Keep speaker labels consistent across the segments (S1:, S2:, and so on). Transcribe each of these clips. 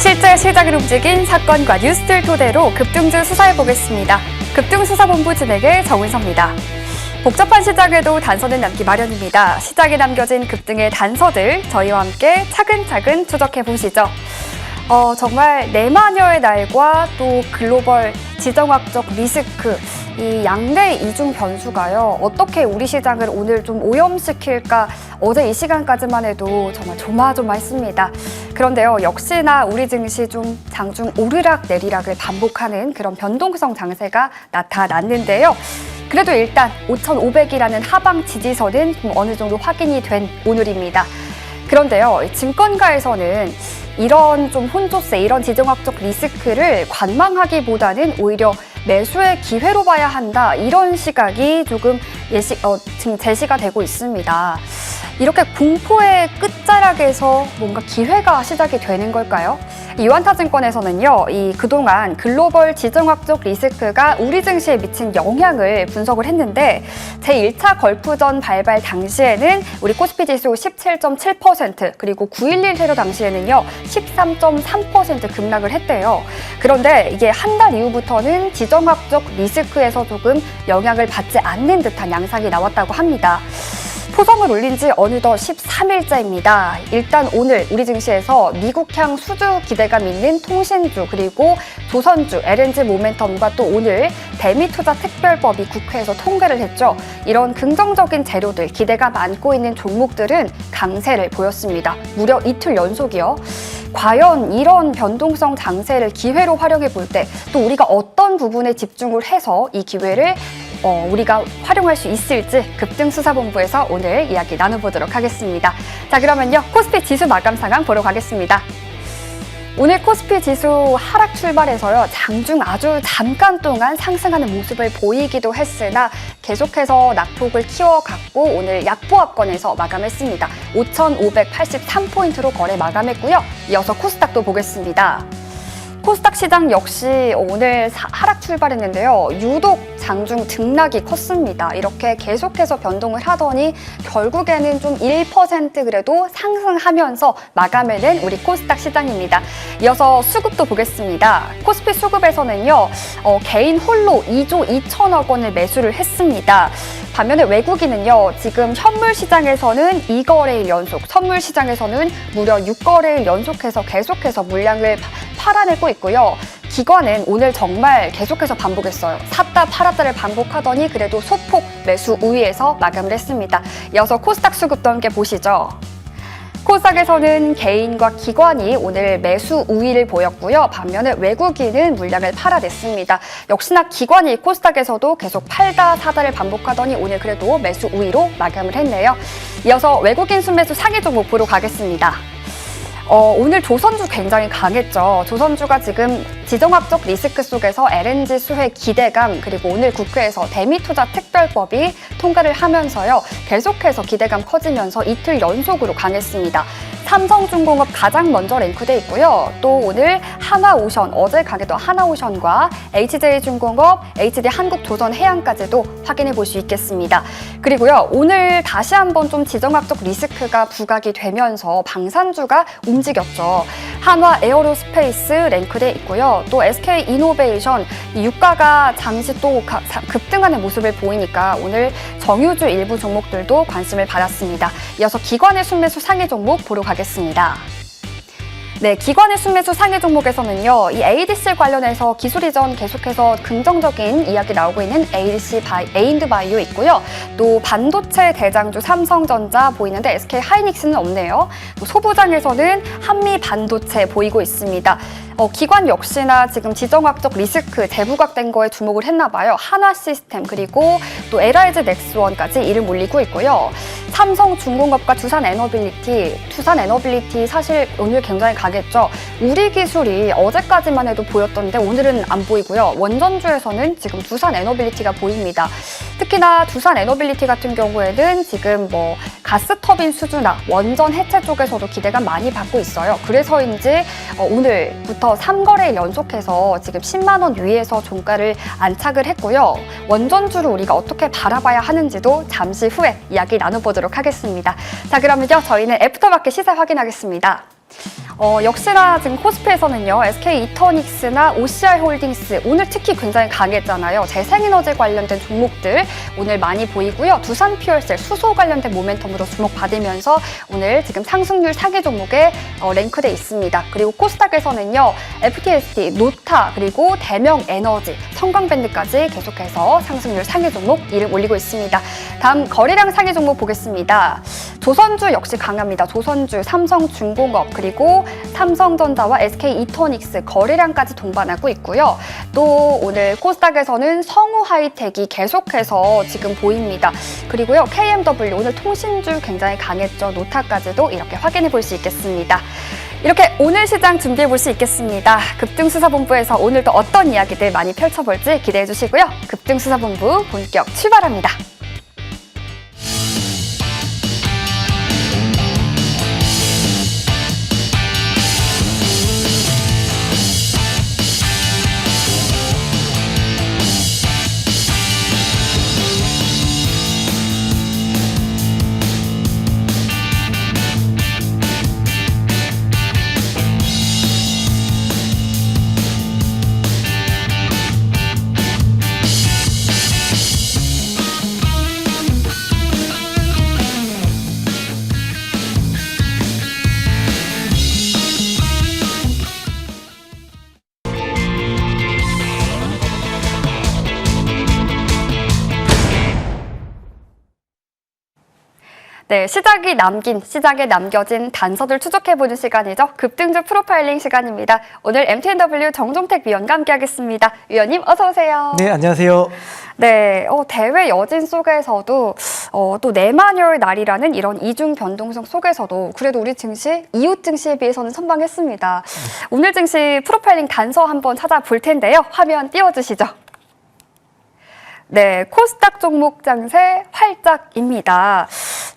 S1: 실제 시장을 움직인 사건과 뉴스들 토대로 급등주 수사해보겠습니다. 급등수사본부 진행의 정은서입니다. 복잡한 시장에도 단서는 남기 마련입니다. 시장에 남겨진 급등의 단서들 저희와 함께 차근차근 추적해보시죠. 정말 내마녀의 날과 또 글로벌 지정학적 리스크, 이 양대 이중 변수가요. 어떻게 우리 시장을 오늘 좀 오염시킬까 어제 이 시간까지만 해도 정말 조마조마했습니다. 그런데요, 역시나 우리 증시 좀 장중 오르락 내리락을 반복하는 그런 변동성 장세가 나타났는데요. 그래도 일단 5,500이라는 하방 지지선은 좀 어느 정도 확인이 된 오늘입니다. 그런데요, 증권가에서는 이런 좀 혼조세, 이런 지정학적 리스크를 관망하기보다는 오히려 매수의 기회로 봐야 한다, 이런 시각이 조금 지금 제시가 되고 있습니다. 이렇게 공포의 끝자락에서 뭔가 기회가 시작이 되는 걸까요? 유안타증권에서는요, 그동안 글로벌 지정학적 리스크가 우리 증시에 미친 영향을 분석을 했는데 제1차 걸프전 발발 당시에는 우리 코스피 지수 17.7%, 그리고 9.11 테러 당시에는요 13.3% 급락을 했대요. 그런데 이게 한 달 이후부터는 지정학적 리스크에서 조금 영향을 받지 않는 듯한 양상이 나왔다고 합니다. 포성을 올린 지 어느덧 13일째입니다. 일단 오늘 우리 증시에서 미국향 수주 기대감 있는 통신주, 그리고 조선주, LNG 모멘텀과 또 오늘 대미투자 특별법이 국회에서 통과를 했죠. 이런 긍정적인 재료들, 기대감 안고 있는 종목들은 강세를 보였습니다. 무려 이틀 연속이요. 과연 이런 변동성 장세를 기회로 활용해 볼 때 또 우리가 어떤 부분에 집중을 해서 이 기회를 우리가 활용할 수 있을지 급등수사본부에서 오늘 이야기 나눠보도록 하겠습니다. 자, 그러면요, 코스피 지수 마감 상황 보러 가겠습니다. 오늘 코스피 지수 하락 출발해서요, 장중 아주 잠깐 동안 상승하는 모습을 보이기도 했으나 계속해서 낙폭을 키워갔고 오늘 약보합권에서 마감했습니다. 5,583포인트로 거래 마감했고요. 이어서 코스닥도 보겠습니다. 코스닥 시장 역시 오늘 하락 출발했는데요. 유독 장중 등락이 컸습니다. 이렇게 계속해서 변동을 하더니 결국에는 좀 1% 그래도 상승하면서 마감해낸 우리 코스닥 시장입니다. 이어서 수급도 보겠습니다. 코스피 수급에서는요, 개인 홀로 2조 2천억 원을 매수를 했습니다. 반면에 외국인은요, 지금 현물 시장에서는 2거래일 연속, 선물 시장에서는 무려 6거래일 연속해서 계속해서 물량을 팔아내고 있고요. 기관은 오늘 정말 계속해서 반복했어요. 샀다 팔았다를 반복하더니 그래도 소폭 매수 우위에서 마감을 했습니다. 이어서 코스닥 수급도 함께 보시죠. 코스닥에서는 개인과 기관이 오늘 매수 우위를 보였고요. 반면에 외국인은 물량을 팔아냈습니다. 역시나 기관이 코스닥에서도 계속 팔다 사다를 반복하더니 오늘 그래도 매수 우위로 마감을 했네요. 이어서 외국인 순매수 상위 종목 보러 가겠습니다. 오늘 조선주 굉장히 강했죠. 조선주가 지금 지정학적 리스크 속에서 LNG 수혜 기대감, 그리고 오늘 국회에서 대미투자 특별법이 통과를 하면서요, 계속해서 기대감 커지면서 이틀 연속으로 강했습니다. 삼성중공업 가장 먼저 랭크돼 있고요. 또 오늘 하나오션, 어제 강했던 하나오션과 HJ중공업, HD한국조선해양까지도 확인해 볼 수 있겠습니다. 그리고요, 오늘 다시 한번 좀 지정학적 리스크가 부각이 되면서 방산주가 움직였죠. 한화 에어로스페이스 랭크돼 있고요. 또 SK이노베이션, 유가가 잠시 또 급등하는 모습을 보이니까 오늘 정유주 일부 종목들도 관심을 받았습니다. 이어서 기관의 순매수 상위 종목 보러 가겠습니다. 네, 기관의 순매수 상위 종목에서는요, 이 ADC 관련해서 기술 이전 계속해서 긍정적인 이야기 나오고 있는 ADC 에인드바이오 있고요. 또 반도체 대장주 삼성전자 보이는데 SK 하이닉스는 없네요. 또 소부장에서는 한미 반도체 보이고 있습니다. 기관 역시나 지금 지정학적 리스크 재부각된 거에 주목을 했나 봐요. 한화시스템, 그리고 또 LIG 넥스원까지 이름 올리고 있고요. 삼성중공업과 두산에너빌리티 사실 오늘 굉장히 강했죠. 우리 기술이 어제까지만 해도 보였던데 오늘은 안 보이고요. 원전주에서는 지금 두산에너빌리티가 보입니다. 특히나 두산에너빌리티 같은 경우에는 지금 가스터빈 수주나 원전 해체 쪽에서도 기대감 많이 받고 있어요. 그래서인지 오늘부터 3거래일 연속해서 지금 10만 원 위에서 종가를 안착을 했고요. 원전주를 우리가 어떻게 바라봐야 하는지도 잠시 후에 이야기 나눠보도록 하겠습니다. 자, 그러면요, 저희는 애프터마켓 시세 확인하겠습니다. 역시나 지금 코스피에서는요, SK 이터닉스나 OCI 홀딩스 오늘 특히 굉장히 강했잖아요. 재생에너지 관련된 종목들 오늘 많이 보이고요. 두산 퓨얼셀 수소 관련된 모멘텀으로 주목받으면서 오늘 지금 상승률 상위 종목에 랭크돼 있습니다. 그리고 코스닥에서는요, FTST, 노타, 그리고 대명에너지, 성광밴드까지 계속해서 상승률 상위 종목 이름 올리고 있습니다. 다음 거래량 상위 종목 보겠습니다. 조선주 역시 강합니다. 조선주, 삼성중공업, 그리고 삼성전자와 SK 이터닉스 거래량까지 동반하고 있고요. 또 오늘 코스닥에서는 성우하이텍이 계속해서 지금 보입니다. 그리고요, KMW 오늘 통신주 굉장히 강했죠. 노타까지도 이렇게 확인해 볼 수 있겠습니다. 이렇게 오늘 시장 준비해 볼 수 있겠습니다. 급등수사본부에서 오늘도 어떤 이야기들 많이 펼쳐볼지 기대해 주시고요. 급등수사본부 본격 출발합니다. 네, 시작에 남겨진 단서들 추적해보는 시간이죠. 급등주 프로파일링 시간입니다. 오늘 MTNW 정종택 위원과 함께하겠습니다. 위원님 어서 오세요.
S2: 네, 안녕하세요.
S1: 네, 대외 여진 속에서도 또 내만열 날이라는 이런 이중 변동성 속에서도 그래도 우리 증시 이웃 증시에 비해서는 선방했습니다. 오늘 증시 프로파일링 단서 한번 찾아볼 텐데요. 화면 띄워주시죠. 네, 코스닥 종목 장세 활짝입니다.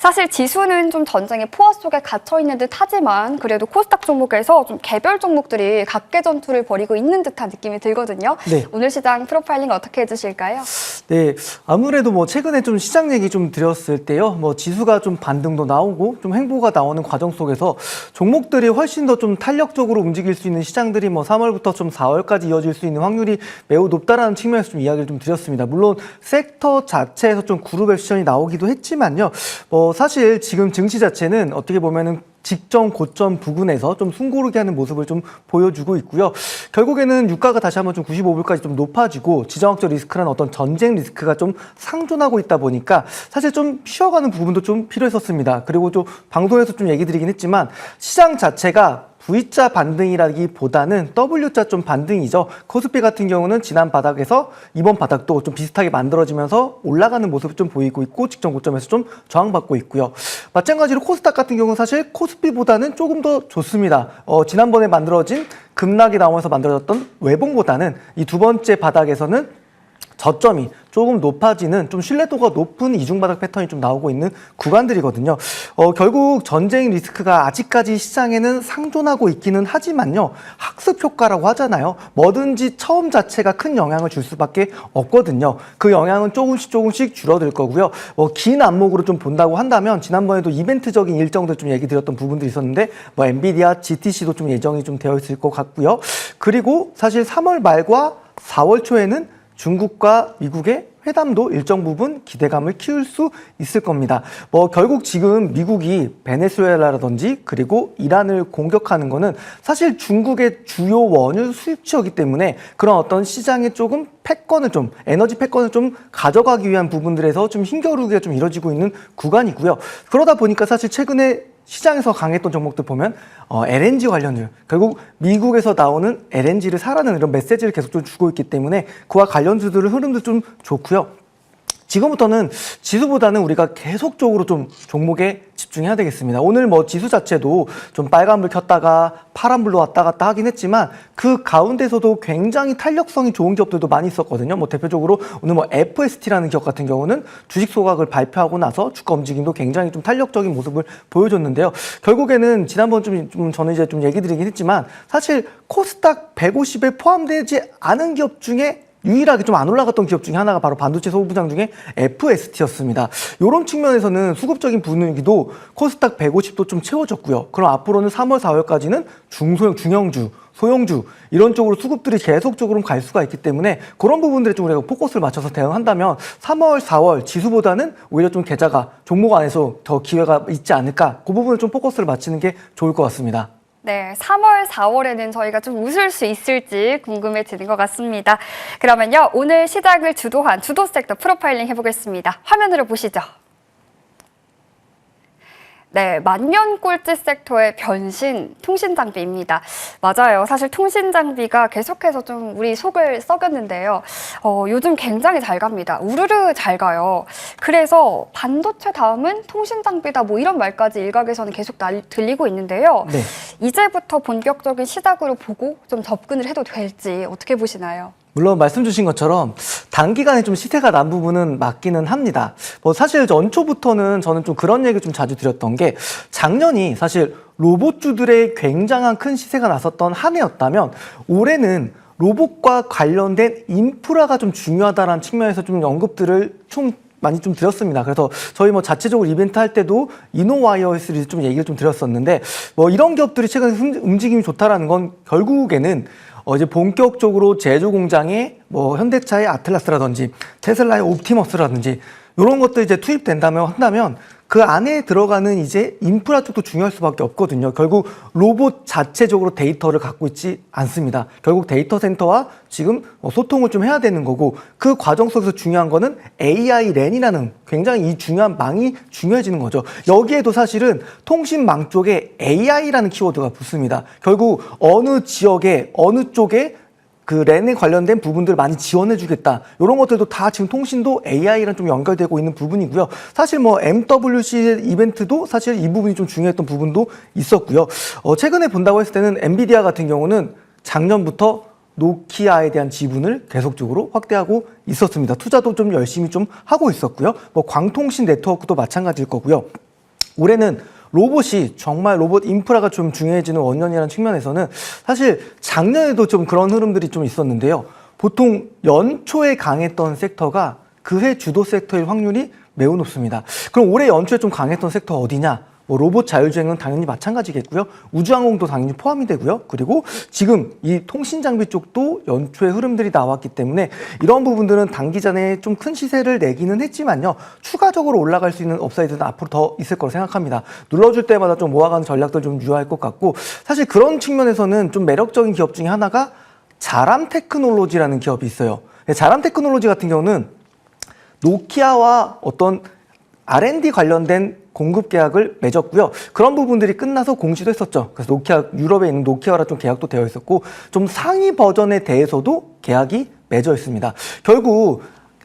S1: 사실 지수는 좀 전쟁의 포화 속에 갇혀있는 듯 하지만 그래도 코스닥 종목에서 좀 개별 종목들이 각계 전투를 벌이고 있는 듯한 느낌이 들거든요. 네. 오늘 시장 프로파일링 어떻게 해주실까요?
S2: 네, 아무래도 뭐 최근에 좀 시장 얘기 좀 드렸을 때요. 뭐 지수가 좀 반등도 나오고 좀 횡보가 나오는 과정 속에서 종목들이 훨씬 더 좀 탄력적으로 움직일 수 있는 시장들이 뭐 3월부터 좀 4월까지 이어질 수 있는 확률이 매우 높다라는 측면에서 좀 이야기를 좀 드렸습니다. 물론 섹터 자체에서 좀 그룹 액션이 나오기도 했지만요. 사실 지금 증시 자체는 어떻게 보면은 직전 고점 부근에서 좀 숨고르게 하는 모습을 좀 보여주고 있고요. 결국에는 유가가 다시 한번 좀 95불까지 좀 높아지고 지정학적 리스크라는 어떤 전쟁 리스크가 좀 상존하고 있다 보니까 사실 좀 쉬어가는 부분도 좀 필요했었습니다. 그리고 좀 방송에서 좀 얘기 드리긴 했지만 시장 자체가 V자 반등이라기보다는 W자 좀 반등이죠. 코스피 같은 경우는 지난 바닥에서 이번 바닥도 좀 비슷하게 만들어지면서 올라가는 모습을 좀 보이고 있고 직전 고점에서 좀 저항받고 있고요. 마찬가지로 코스닥 같은 경우는 사실 코스피보다는 조금 더 좋습니다. 지난번에 만들어진 급락이 나오면서 만들어졌던 외봉보다는 이 두 번째 바닥에서는 저점이 조금 높아지는 좀 신뢰도가 높은 이중바닥 패턴이 좀 나오고 있는 구간들이거든요. 결국 전쟁 리스크가 아직까지 시장에는 상존하고 있기는 하지만요. 학습 효과라고 하잖아요. 뭐든지 처음 자체가 큰 영향을 줄 수밖에 없거든요. 그 영향은 조금씩 줄어들 거고요. 긴 안목으로 좀 본다고 한다면 지난번에도 이벤트적인 일정들 좀 얘기 드렸던 부분들이 있었는데 엔비디아, GTC도 좀 예정이 좀 되어 있을 것 같고요. 그리고 사실 3월 말과 4월 초에는 중국과 미국의 회담도 일정 부분 기대감을 키울 수 있을 겁니다. 결국 지금 미국이 베네수엘라라든지 그리고 이란을 공격하는 거는 사실 중국의 주요 원유 수입처이기 때문에 그런 어떤 시장의 조금 패권을 좀 에너지 패권을 좀 가져가기 위한 부분들에서 좀 힘겨루기가 좀 이뤄지고 있는 구간이고요. 그러다 보니까 사실 최근에 시장에서 강했던 종목들 보면 LNG 관련주, 결국 미국에서 나오는 LNG를 사라는 이런 메시지를 계속 좀 주고 있기 때문에 그와 관련주들의 흐름도 좀 좋고요. 지금부터는 지수보다는 우리가 계속적으로 좀 종목에 집중해야 되겠습니다. 오늘 지수 자체도 좀 빨간불 켰다가 파란불로 왔다 갔다 하긴 했지만 그 가운데서도 굉장히 탄력성이 좋은 기업들도 많이 있었거든요. 대표적으로 오늘 FST라는 기업 같은 경우는 주식 소각을 발표하고 나서 주가 움직임도 굉장히 좀 탄력적인 모습을 보여줬는데요. 결국에는 지난번 좀 저는 이제 좀 얘기 드리긴 했지만 사실 코스닥 150에 포함되지 않은 기업 중에 유일하게 좀 안 올라갔던 기업 중에 하나가 바로 반도체 소부장 중에 FST였습니다. 이런 측면에서는 수급적인 분위기도 코스닥 150도 좀 채워졌고요. 그럼 앞으로는 3월, 4월까지는 중소형, 중형주, 소형주 이런 쪽으로 수급들이 계속적으로 갈 수가 있기 때문에 그런 부분들에 좀 우리가 포커스를 맞춰서 대응한다면 3월, 4월 지수보다는 오히려 좀 계좌가 종목 안에서 더 기회가 있지 않을까 그 부분을 좀 포커스를 맞추는 게 좋을 것 같습니다.
S1: 네, 3월, 4월에는 저희가 좀 웃을 수 있을지 궁금해지는 것 같습니다. 그러면요, 오늘 시작을 주도한 주도 섹터 프로파일링 해보겠습니다. 화면으로 보시죠. 네, 만년 꼴찌 섹터의 변신 통신장비입니다. 맞아요. 사실 통신장비가 계속해서 좀 우리 속을 썩였는데요. 요즘 굉장히 잘 갑니다. 우르르 잘 가요. 그래서 반도체 다음은 통신장비다 뭐 이런 말까지 일각에서는 계속 들리고 있는데요.
S2: 네.
S1: 이제부터 본격적인 시작으로 보고 좀 접근을 해도 될지 어떻게 보시나요?
S2: 물론 말씀 주신 것처럼 단기간에 좀 시세가 난 부분은 맞기는 합니다. 사실 연초부터는 저는 좀 그런 얘기 좀 자주 드렸던 게 작년이 사실 로봇주들의 굉장한 큰 시세가 났었던 한 해였다면 올해는 로봇과 관련된 인프라가 좀 중요하다는 측면에서 좀 언급들을 좀 많이 좀 드렸습니다. 그래서 저희 자체적으로 이벤트 할 때도 이노와이어스를 좀 얘기를 좀 드렸었는데 이런 기업들이 최근에 움직임이 좋다라는 건 결국에는 이제 본격적으로 제조 공장에 현대차의 아틀라스라든지 테슬라의 옵티머스라든지 이런 것들 이제 한다면 그 안에 들어가는 이제 인프라 쪽도 중요할 수밖에 없거든요. 결국 로봇 자체적으로 데이터를 갖고 있지 않습니다. 결국 데이터 센터와 지금 소통을 좀 해야 되는 거고 그 과정 속에서 중요한 거는 AI 랜이라는 굉장히 이 중요한 망이 중요해지는 거죠. 여기에도 사실은 통신망 쪽에 AI라는 키워드가 붙습니다. 결국 어느 지역에 어느 쪽에 그 랜에 관련된 부분들을 많이 지원해주겠다. 이런 것들도 다 지금 통신도 AI랑 좀 연결되고 있는 부분이고요. 사실 MWC 이벤트도 사실 이 부분이 좀 중요했던 부분도 있었고요. 최근에 본다고 했을 때는 엔비디아 같은 경우는 작년부터 노키아에 대한 지분을 계속적으로 확대하고 있었습니다. 투자도 좀 열심히 좀 하고 있었고요. 광통신 네트워크도 마찬가지일 거고요. 올해는 로봇이 정말 로봇 인프라가 좀 중요해지는 원년이라는 측면에서는 사실 작년에도 좀 그런 흐름들이 좀 있었는데요. 보통 연초에 강했던 섹터가 그 해 주도 섹터일 확률이 매우 높습니다. 그럼 올해 연초에 좀 강했던 섹터 어디냐? 로봇 자율주행은 당연히 마찬가지겠고요. 우주항공도 당연히 포함이 되고요. 그리고 지금 이 통신장비 쪽도 연초에 흐름들이 나왔기 때문에 이런 부분들은 단기전에 좀 큰 시세를 내기는 했지만요. 추가적으로 올라갈 수 있는 업사이드는 앞으로 더 있을 거라고 생각합니다. 눌러줄 때마다 좀 모아가는 전략들 좀 유효할 것 같고 사실 그런 측면에서는 좀 매력적인 기업 중에 하나가 자람 테크놀로지라는 기업이 있어요. 자람 테크놀로지 같은 경우는 노키아와 어떤 R&D 관련된 공급 계약을 맺었고요. 그런 부분들이 끝나서 공시도 했었죠. 그래서 유럽에 있는 노키아랑 좀 계약도 되어 있었고, 좀 상위 버전에 대해서도 계약이 맺어 있습니다. 결국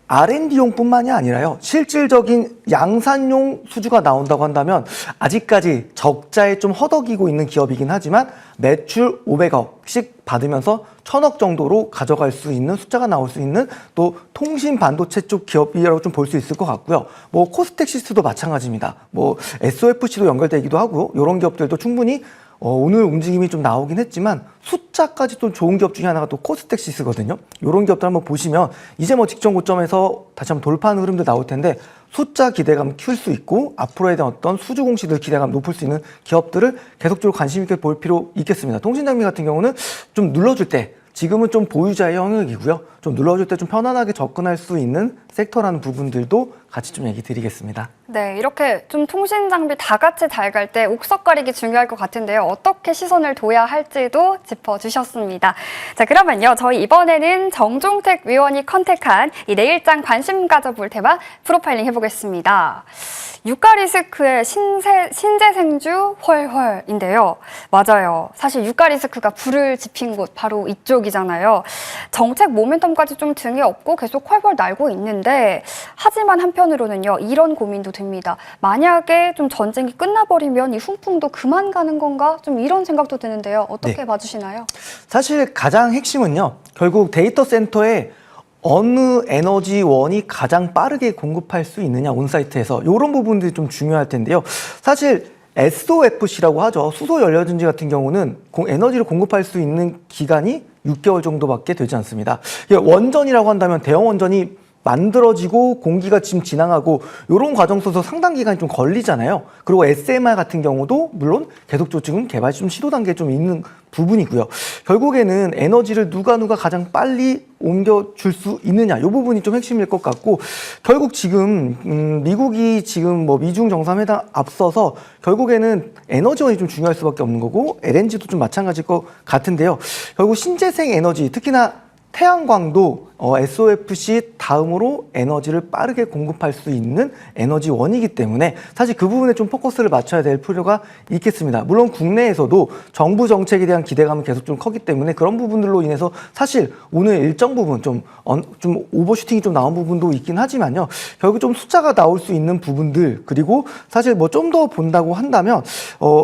S2: R&D용뿐만이 아니라요. 실질적인 양산용 수주가 나온다고 한다면 아직까지 적자에 좀 허덕이고 있는 기업이긴 하지만 매출 500억씩 받으면서 1000억 정도로 가져갈 수 있는 숫자가 나올 수 있는 또 통신 반도체 쪽 기업이라고 좀 볼 수 있을 것 같고요. 코스텍시스도 마찬가지입니다. SOFC도 연결되기도 하고 이런 기업들도 충분히 오늘 움직임이 좀 나오긴 했지만 숫자까지 또 좋은 기업 중에 하나가 또 코스텍시스거든요. 이런 기업들 한번 보시면 이제 직전 고점에서 다시 한번 돌파하는 흐름도 나올 텐데 숫자 기대감 키울 수 있고 앞으로에 대한 어떤 수주 공시들 기대감 높을 수 있는 기업들을 계속적으로 관심 있게 볼 필요 있겠습니다. 통신장비 같은 경우는 좀 눌러줄 때 지금은 좀 보유자의 영역이고요. 좀 눌러줄 때 좀 편안하게 접근할 수 있는 섹터라는 부분들도 같이 좀 얘기 드리겠습니다.
S1: 네, 이렇게 좀 통신 장비 다 같이 잘 갈 때 옥석 가리기 중요할 것 같은데요. 어떻게 시선을 둬야 할지도 짚어주셨습니다. 자, 그러면요. 저희 이번에는 정종택 위원이 컨택한 이 내일장 관심 가져볼 테마 프로파일링 해보겠습니다. 유가 리스크의 신재생주 헐헐인데요. 맞아요. 사실 유가 리스크가 불을 지핀 곳 바로 이쪽이잖아요. 정책 모멘텀까지 좀 등에 업고 계속 헐헐 날고 있는데 하지만 한편으로는요. 이런 고민도 듭니다. 만약에 좀 전쟁이 끝나버리면 이 훈풍도 그만 가는 건가? 좀 이런 생각도 드는데요. 어떻게 봐주시나요?
S2: 사실 가장 핵심은요. 결국 데이터 센터에 어느 에너지원이 가장 빠르게 공급할 수 있느냐 온사이트에서 이런 부분들이 좀 중요할 텐데요. 사실 SOFC라고 하죠. 수소 연료전지 같은 경우는 에너지를 공급할 수 있는 기간이 6개월 정도밖에 되지 않습니다. 원전이라고 한다면 대형 원전이 만들어지고 공기가 지금 지나가고 이런 과정 속에서 상당 기간이 좀 걸리잖아요. 그리고 SMR 같은 경우도 물론 계속적으로 지금 개발 좀 시도 단계에 좀 있는 부분이고요. 결국에는 에너지를 누가 가장 빨리 옮겨줄 수 있느냐 이 부분이 좀 핵심일 것 같고 결국 지금 미국이 지금 뭐 미중 정상회담 앞서서 결국에는 에너지원이 좀 중요할 수밖에 없는 거고 LNG도 좀 마찬가지일 것 같은데요. 결국 신재생 에너지 특히나 태양광도 SOFC 다음으로 에너지를 빠르게 공급할 수 있는 에너지원이기 때문에 사실 그 부분에 좀 포커스를 맞춰야 될 필요가 있겠습니다. 물론 국내에서도 정부 정책에 대한 기대감은 계속 좀 컸기 때문에 그런 부분들로 인해서 사실 오늘 일정 부분 좀 오버슈팅이 좀 나온 부분도 있긴 하지만요. 결국 좀 숫자가 나올 수 있는 부분들 그리고 사실 뭐 좀 더 본다고 한다면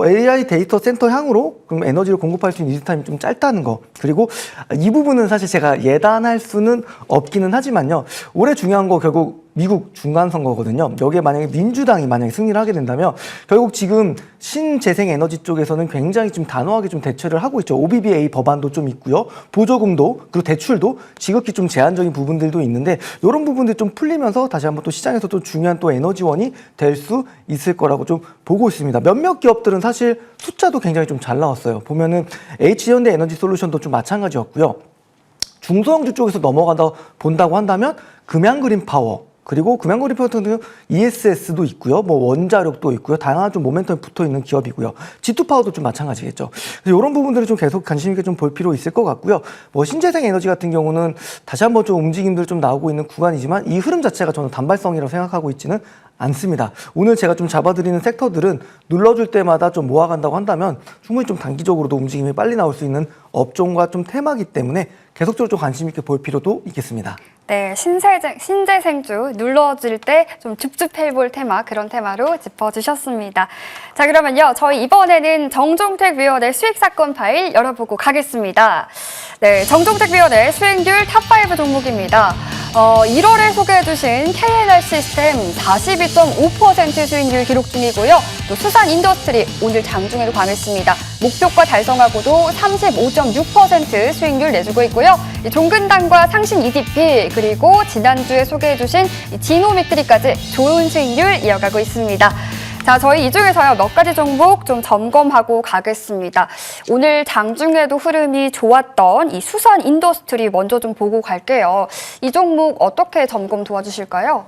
S2: AI 데이터 센터 향으로 그럼 에너지를 공급할 수 있는 리드타임이 좀 짧다는 거 그리고 이 부분은 사실 제가 예단할 수는 없기는 하지만요. 올해 중요한 거 결국 미국 중간선거거든요. 여기에 만약에 민주당이 만약에 승리를 하게 된다면 결국 지금 신재생 에너지 쪽에서는 굉장히 좀 단호하게 좀 대처를 하고 있죠. OBBA 법안도 좀 있고요. 보조금도 그리고 대출도 지극히 좀 제한적인 부분들도 있는데 이런 부분들이 좀 풀리면서 다시 한번 또 시장에서 또 중요한 또 에너지원이 될 수 있을 거라고 좀 보고 있습니다. 몇몇 기업들은 사실 숫자도 굉장히 좀 잘 나왔어요. 보면은 H현대 에너지 솔루션도 좀 마찬가지였고요. 중소형주 쪽에서 본다고 한다면 금양그린 파워 그리고 금양그린 파워 같은 경우 ESS도 있고요. 뭐 원자력도 있고요. 다양한 좀 모멘텀이 붙어 있는 기업이고요. G2파워도 좀 마찬가지겠죠. 그래서 이런 부분들을 좀 계속 관심 있게 좀 볼 필요 있을 것 같고요. 뭐 신재생 에너지 같은 경우는 다시 한번 좀 움직임들 좀 나오고 있는 구간이지만 이 흐름 자체가 저는 단발성이라고 생각하고 있지는 않습니다. 오늘 제가 좀 잡아드리는 섹터들은 눌러줄 때마다 좀 모아간다고 한다면 충분히 좀 단기적으로도 움직임이 빨리 나올 수 있는 업종과 좀 테마이기 때문에 계속적으로 좀 관심 있게 볼 필요도 있겠습니다.
S1: 네, 신재생주 눌러질 때 좀 줍줍해 볼 테마, 그런 테마로 짚어주셨습니다. 자, 그러면요. 저희 이번에는 정종택위원회 수익사건 파일 열어보고 가겠습니다. 네, 정종택위원회 수익률 탑5 종목입니다. 1월에 소개해주신 KNR 시스템 42.5% 수익률 기록 중이고요. 또 수산 인더스트리 오늘 장중에도 강했습니다. 목표가 달성하고도 35.6% 수익률 내주고 있고요. 종근당과 상신 EDP 그리고 지난주에 소개해주신 지노믹트리까지 좋은 수익률 이어가고 있습니다. 자, 저희 이 중에서요, 몇 가지 종목 좀 점검하고 가겠습니다. 오늘 장중에도 흐름이 좋았던 이 수산 인더스트리 먼저 좀 보고 갈게요. 이 종목 어떻게 점검 도와주실까요?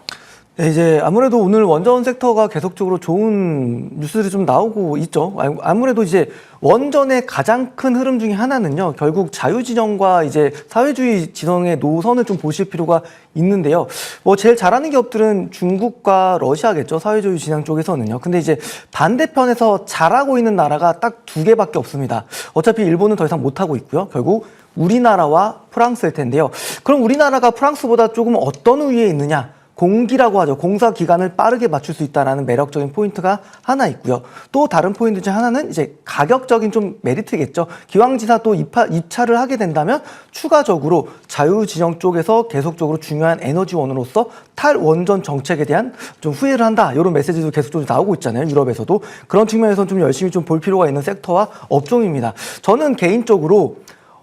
S2: 네, 이제 아무래도 오늘 원전 섹터가 계속적으로 좋은 뉴스들이 좀 나오고 있죠. 아무래도 이제 원전의 가장 큰 흐름 중에 하나는요, 결국 자유진영과 이제 사회주의 진영의 노선을 좀 보실 필요가 있는데요. 뭐 제일 잘하는 기업들은 중국과 러시아겠죠. 사회주의 진영 쪽에서는요. 근데 이제 반대편에서 잘하고 있는 나라가 딱 2개밖에 없습니다. 어차피 일본은 더 이상 못하고 있고요. 결국 우리나라와 프랑스일 텐데요. 그럼 우리나라가 프랑스보다 조금 어떤 우위에 있느냐? 공기라고 하죠. 공사 기간을 빠르게 맞출 수 있다는 매력적인 포인트가 하나 있고요. 또 다른 포인트 중 하나는 이제 가격적인 좀 메리트겠죠. 기왕지사 또 입찰을 하게 된다면 추가적으로 자유진영 쪽에서 계속적으로 중요한 에너지원으로서 탈원전 정책에 대한 좀 후회를 한다. 이런 메시지도 계속적으로 나오고 있잖아요. 유럽에서도. 그런 측면에서 좀 열심히 좀 볼 필요가 있는 섹터와 업종입니다. 저는 개인적으로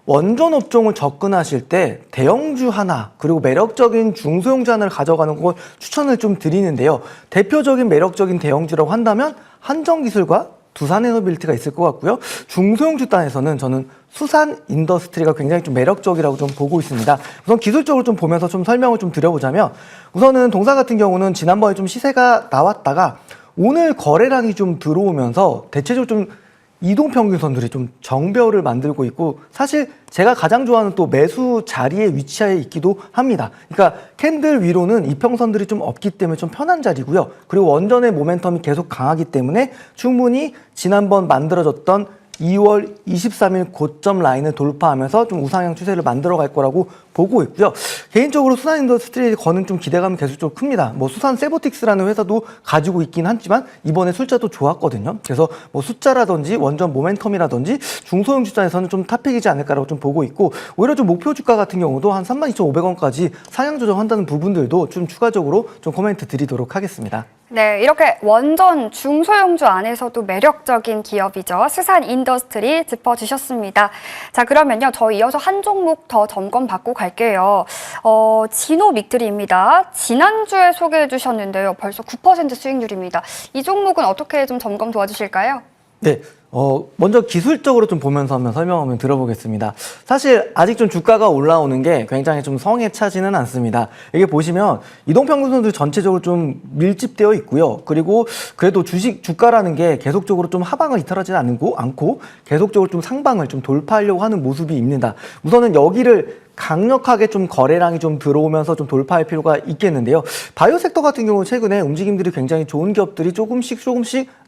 S2: 원전 업종을 접근하실 때 대형주 하나 그리고 매력적인 중소형주 하나를 가져가는 걸 추천을 좀 드리는데요. 대표적인 매력적인 대형주라고 한다면 한정기술과 두산에너빌리티가 있을 것 같고요. 중소형주 단에서는 저는 수산 인더스트리가 굉장히 좀 매력적이라고 좀 보고 있습니다. 우선 기술적으로 좀 보면서 좀 설명을 좀 드려보자면 우선은 동사 같은 경우는 지난번에 좀 시세가 나왔다가 오늘 거래량이 좀 들어오면서 대체적으로 좀 이동평균선들이 좀 정배열을 만들고 있고 사실 제가 가장 좋아하는 또 매수 자리에 위치해 있기도 합니다. 그러니까 캔들 위로는 이평선들이 좀 없기 때문에 좀 편한 자리고요. 그리고 원전의 모멘텀이 계속 강하기 때문에 충분히 지난번 만들어졌던 2월 23일 고점 라인을 돌파하면서 좀 우상향 추세를 만들어 갈 거라고 보고 있고요. 개인적으로 수산 인더스트리에 거는 좀 기대감이 계속적으로 큽니다. 뭐 수산 세보틱스라는 회사도 가지고 있긴 하지만 이번에 숫자도 좋았거든요. 그래서 뭐 숫자라든지 원전 모멘텀이라든지 중소형 주단에서는 좀 탑픽이지 않을까라고 좀 보고 있고 오히려 좀 목표 주가 같은 경우도 한 32,500원까지 상향 조정한다는 부분들도 좀 추가적으로 좀 코멘트 드리도록 하겠습니다.
S1: 네, 이렇게 원전 중소형주 안에서도 매력적인 기업이죠. 스산 인더스트리 짚어주셨습니다. 자, 그러면요. 저희 이어서 한 종목 더 점검 받고 갈게요. 지노믹트리입니다. 지난주에 소개해 주셨는데요. 벌써 9% 수익률입니다. 이 종목은 어떻게 좀 점검 도와주실까요?
S2: 네. 먼저 기술적으로 좀 보면서 한번 설명 들어보겠습니다. 사실 아직 좀 주가가 올라오는 게 굉장히 좀 성에 차지는 않습니다. 이게 보시면 이동평균선도 전체적으로 좀 밀집되어 있고요. 그리고 그래도 주가라는 게 계속적으로 좀 하방을 이탈하지 않고 계속적으로 좀 상방을 좀 돌파하려고 하는 모습이 있습니다. 우선은 여기를 강력하게 좀 거래량이 좀 들어오면서 좀 돌파할 필요가 있겠는데요. 바이오 섹터 같은 경우 최근에 움직임들이 굉장히 좋은 기업들이 조금씩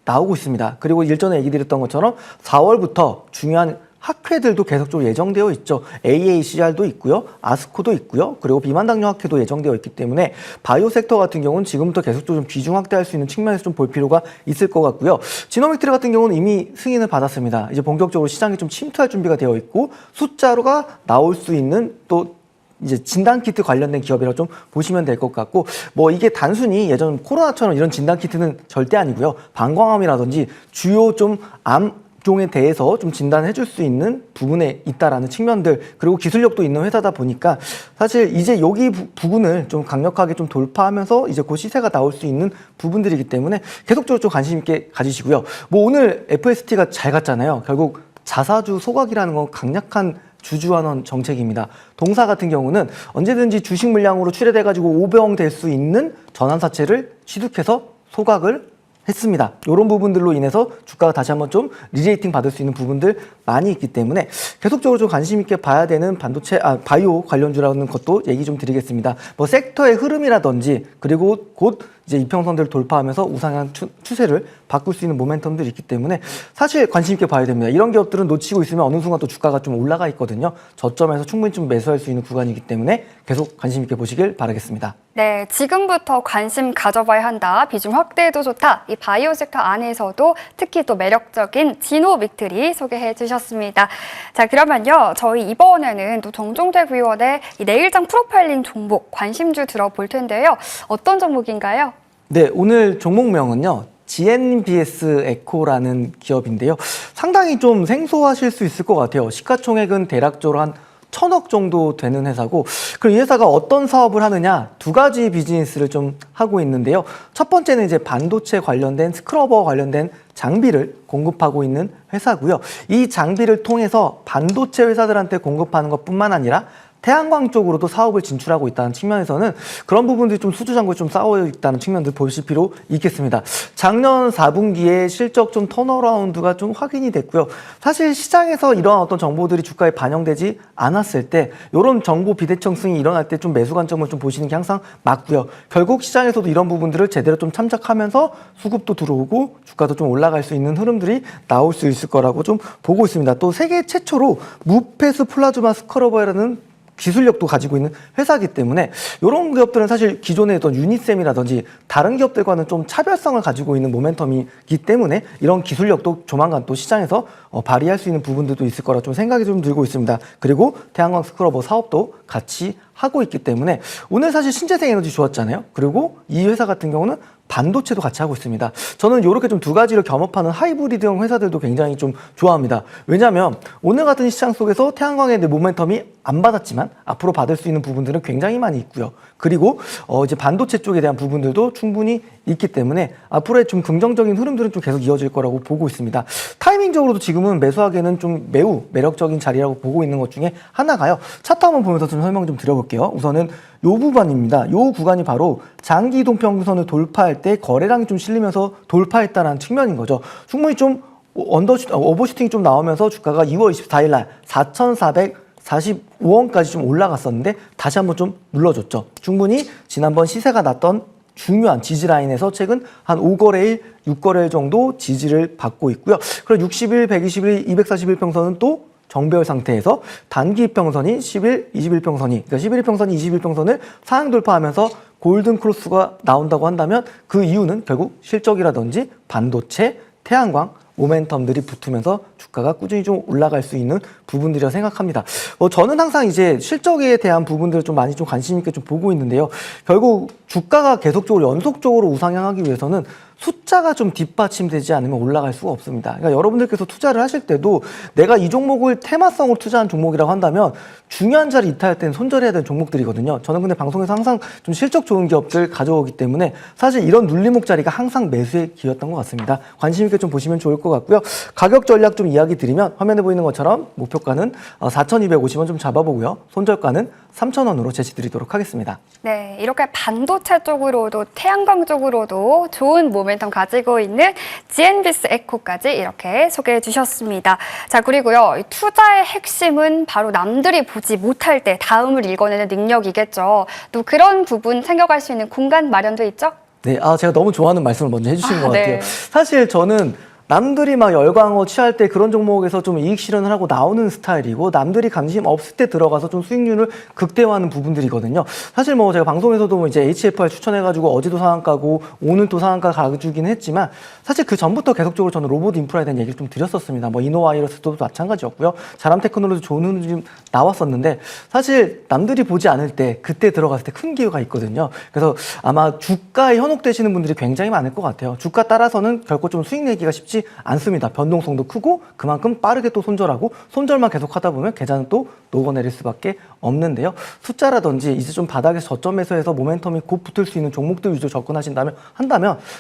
S2: 나오고 있습니다. 그리고 일전에 얘기 드렸던 것처럼 4월부터 중요한 학회들도 계속적으로 예정되어 있죠. AACR도 있고요. 아스코도 있고요. 그리고 비만당뇨 학회도 예정되어 있기 때문에 바이오 섹터 같은 경우는 지금부터 계속적으로 좀 비중 확대할 수 있는 측면에서 좀 볼 필요가 있을 것 같고요. 지노믹트리 같은 경우는 이미 승인을 받았습니다. 이제 본격적으로 시장에 좀 침투할 준비가 되어 있고 숫자로가 나올 수 있는 또 이제 진단키트 관련된 기업이라고 좀 보시면 될 것 같고, 뭐 이게 단순히 예전 코로나처럼 이런 진단키트는 절대 아니고요. 방광암이라든지 주요 좀 암종에 대해서 좀 진단해 줄 수 있는 부분에 있다라는 측면들, 그리고 기술력도 있는 회사다 보니까 사실 이제 여기 부분을 좀 강력하게 좀 돌파하면서 이제 곧 시세가 나올 수 있는 부분들이기 때문에 계속적으로 좀 관심 있게 가지시고요. 뭐 오늘 FST가 잘 갔잖아요. 결국 자사주 소각이라는 건 강력한 주주환원 정책입니다. 동사 같은 경우는 언제든지 주식 물량으로 출회돼가지고 500억 될 수 있는 전환사채를 취득해서 소각을 했습니다. 이런 부분들로 인해서 주가가 다시 한번 좀 리레이팅 받을 수 있는 부분들 많이 있기 때문에 계속적으로 좀 관심 있게 봐야 되는 바이오 관련주라는 것도 얘기 좀 드리겠습니다. 뭐 섹터의 흐름이라든지 그리고 곧 이제 이평선들을 돌파하면서 우상향 추세를 바꿀 수 있는 모멘텀들이 있기 때문에 사실 관심 있게 봐야 됩니다. 이런 기업들은 놓치고 있으면 어느 순간 또 주가가 좀 올라가 있거든요. 저점에서 충분히 좀 매수할 수 있는 구간이기 때문에 계속 관심 있게 보시길 바라겠습니다.
S1: 네, 지금부터 관심 가져봐야 한다. 비중 확대도 좋다. 이 바이오 섹터 안에서도 특히 또 매력적인 지노믹트리 소개해 주셨습니다. 자, 그러면요. 저희 이번에는 또 정종택 위원의 이 내일장 프로파일링 종목 관심주 들어볼 텐데요. 어떤 종목인가요?
S2: 네, 오늘 종목명은요. GNBS 에코라는 기업인데요. 상당히 좀 생소하실 수 있을 것 같아요. 시가총액은 대략적으로 한 1,000억 정도 되는 회사고, 그럼 이 회사가 어떤 사업을 하느냐, 두 가지 비즈니스를 좀 하고 있는데요. 첫 번째는 이제 반도체 관련된 스크러버 관련된 장비를 공급하고 있는 회사고요. 이 장비를 통해서 반도체 회사들한테 공급하는 것뿐만 아니라 태양광 쪽으로도 사업을 진출하고 있다는 측면에서는 그런 부분들이 좀 수주장구에 좀 쌓여 있다는 측면들 보실 필요 있겠습니다. 작년 4분기에 실적 좀 턴어라운드가 좀 확인이 됐고요. 사실 시장에서 이러한 어떤 정보들이 주가에 반영되지 않았을 때 이런 정보 비대칭성이 일어날 때 좀 매수 관점을 좀 보시는 게 항상 맞고요. 결국 시장에서도 이런 부분들을 제대로 좀 참작하면서 수급도 들어오고 주가도 좀 올라갈 수 있는 흐름들이 나올 수 있을 거라고 좀 보고 있습니다. 또 세계 최초로 무폐수 플라즈마 스크러버라는 기술력도 가지고 있는 회사이기 때문에 이런 기업들은 사실 기존의 어떤 유니셈이라든지 다른 기업들과는 좀 차별성을 가지고 있는 모멘텀이기 때문에 이런 기술력도 조만간 또 시장에서 발휘할 수 있는 부분들도 있을 거라 좀 생각이 좀 들고 있습니다. 그리고 태양광 스크러버 사업도 같이 하고 있기 때문에 오늘 사실 신재생 에너지 좋았잖아요. 그리고 이 회사 같은 경우는 반도체도 같이 하고 있습니다. 저는 이렇게 좀 두 가지를 겸업하는 하이브리드형 회사들도 굉장히 좀 좋아합니다. 왜냐하면 오늘 같은 시장 속에서 태양광의 모멘텀이 안 받았지만 앞으로 받을 수 있는 부분들은 굉장히 많이 있고요. 그리고 이제 반도체 쪽에 대한 부분들도 충분히 있기 때문에 앞으로의 좀 긍정적인 흐름들은 좀 계속 이어질 거라고 보고 있습니다. 타이밍적으로도 지금은 매수하기에는 좀 매우 매력적인 자리라고 보고 있는 것 중에 하나가요. 차트 한번 보면서 좀 설명 좀 드려볼게요. 우선은 요 부분입니다. 요 구간이 바로 장기 이동평균선을 돌파할 때 거래량이 좀 실리면서 돌파했다는 측면인 거죠. 충분히 좀 오버슈팅이 좀 나오면서 주가가 2월 24일 날 4,445원까지 좀 올라갔었는데 다시 한번 좀 눌러줬죠. 충분히 지난번 시세가 났던 중요한 지지라인에서 최근 한 5거래일, 6거래일 정도 지지를 받고 있고요. 그리고 60일, 120일, 240일 평선은 또 정배열 상태에서 단기 평선이 10일, 20일 평선이, 그러니까 11일 평선이 20일 평선을 상향 돌파하면서 골든 크로스가 나온다고 한다면 그 이유는 결국 실적이라든지 반도체, 태양광, 모멘텀들이 붙으면서 주가가 꾸준히 좀 올라갈 수 있는 부분들이라 생각합니다. 저는 항상 이제 실적에 대한 부분들을 좀 많이 좀 관심 있게 좀 보고 있는데요. 결국 주가가 계속적으로 연속적으로 우상향하기 위해서는 숫자가 좀 뒷받침되지 않으면 올라갈 수가 없습니다. 그러니까 여러분들께서 투자를 하실 때도 내가 이 종목을 테마성으로 투자한 종목이라고 한다면 중요한 자리 이탈할 때는 손절해야 되는 종목들이거든요. 저는 근데 방송에서 항상 좀 실적 좋은 기업들 가져오기 때문에 사실 이런 눌림목 자리가 항상 매수의 기회였던 것 같습니다. 관심 있게 좀 보시면 좋을 것 같고요. 가격 전략 좀 이야기 드리면 화면에 보이는 것처럼 목표가는 4,250원 좀 잡아보고요. 손절가는 3,000원으로 제시드리도록 하겠습니다.
S1: 네, 이렇게 반도체 쪽으로도 태양광 쪽으로도 좋은 모멘텀 가지고 있는 GN비스 에코까지 이렇게 소개해 주셨습니다. 자, 그리고요, 이 투자의 핵심은 바로 남들이 보지 못할 때 다음을 읽어내는 능력이겠죠. 또 그런 부분 챙겨갈 수 있는 공간 마련도 있죠?
S2: 네, 제가 너무 좋아하는 말씀을 먼저 해주신 것 같아요.
S1: 네.
S2: 사실 저는 남들이 막 열광어 취할 때 그런 종목에서 좀 이익 실현을 하고 나오는 스타일이고 남들이 관심 없을 때 들어가서 좀 수익률을 극대화하는 부분들이거든요. 사실 뭐 제가 방송에서도 이제 HFR 추천해가지고 어제도 상한가고 오늘 또 상한가 가주긴 했지만 사실 그 전부터 계속적으로 저는 로봇 인프라에 대한 얘기를 좀 드렸었습니다. 뭐 이노와이러스도 마찬가지였고요. 자람 테크놀로지 좋은 흐름이 좀 나왔었는데 사실 남들이 보지 않을 때 그때 들어갔을 때 큰 기회가 있거든요. 그래서 아마 주가에 현혹되시는 분들이 굉장히 많을 것 같아요. 주가 따라서는 결코 좀 수익 내기가 쉽지 않습니다. 변동성도 크고 그만큼 빠르게 또 손절하고 손절만 계속 하다 보면 계좌는 또 녹아내릴 수밖에 없는데요. 숫자라든지 이제 좀 바닥에서 저점에서 해서 모멘텀이 곧 붙을 수 있는 종목들 위주로 접근하신다면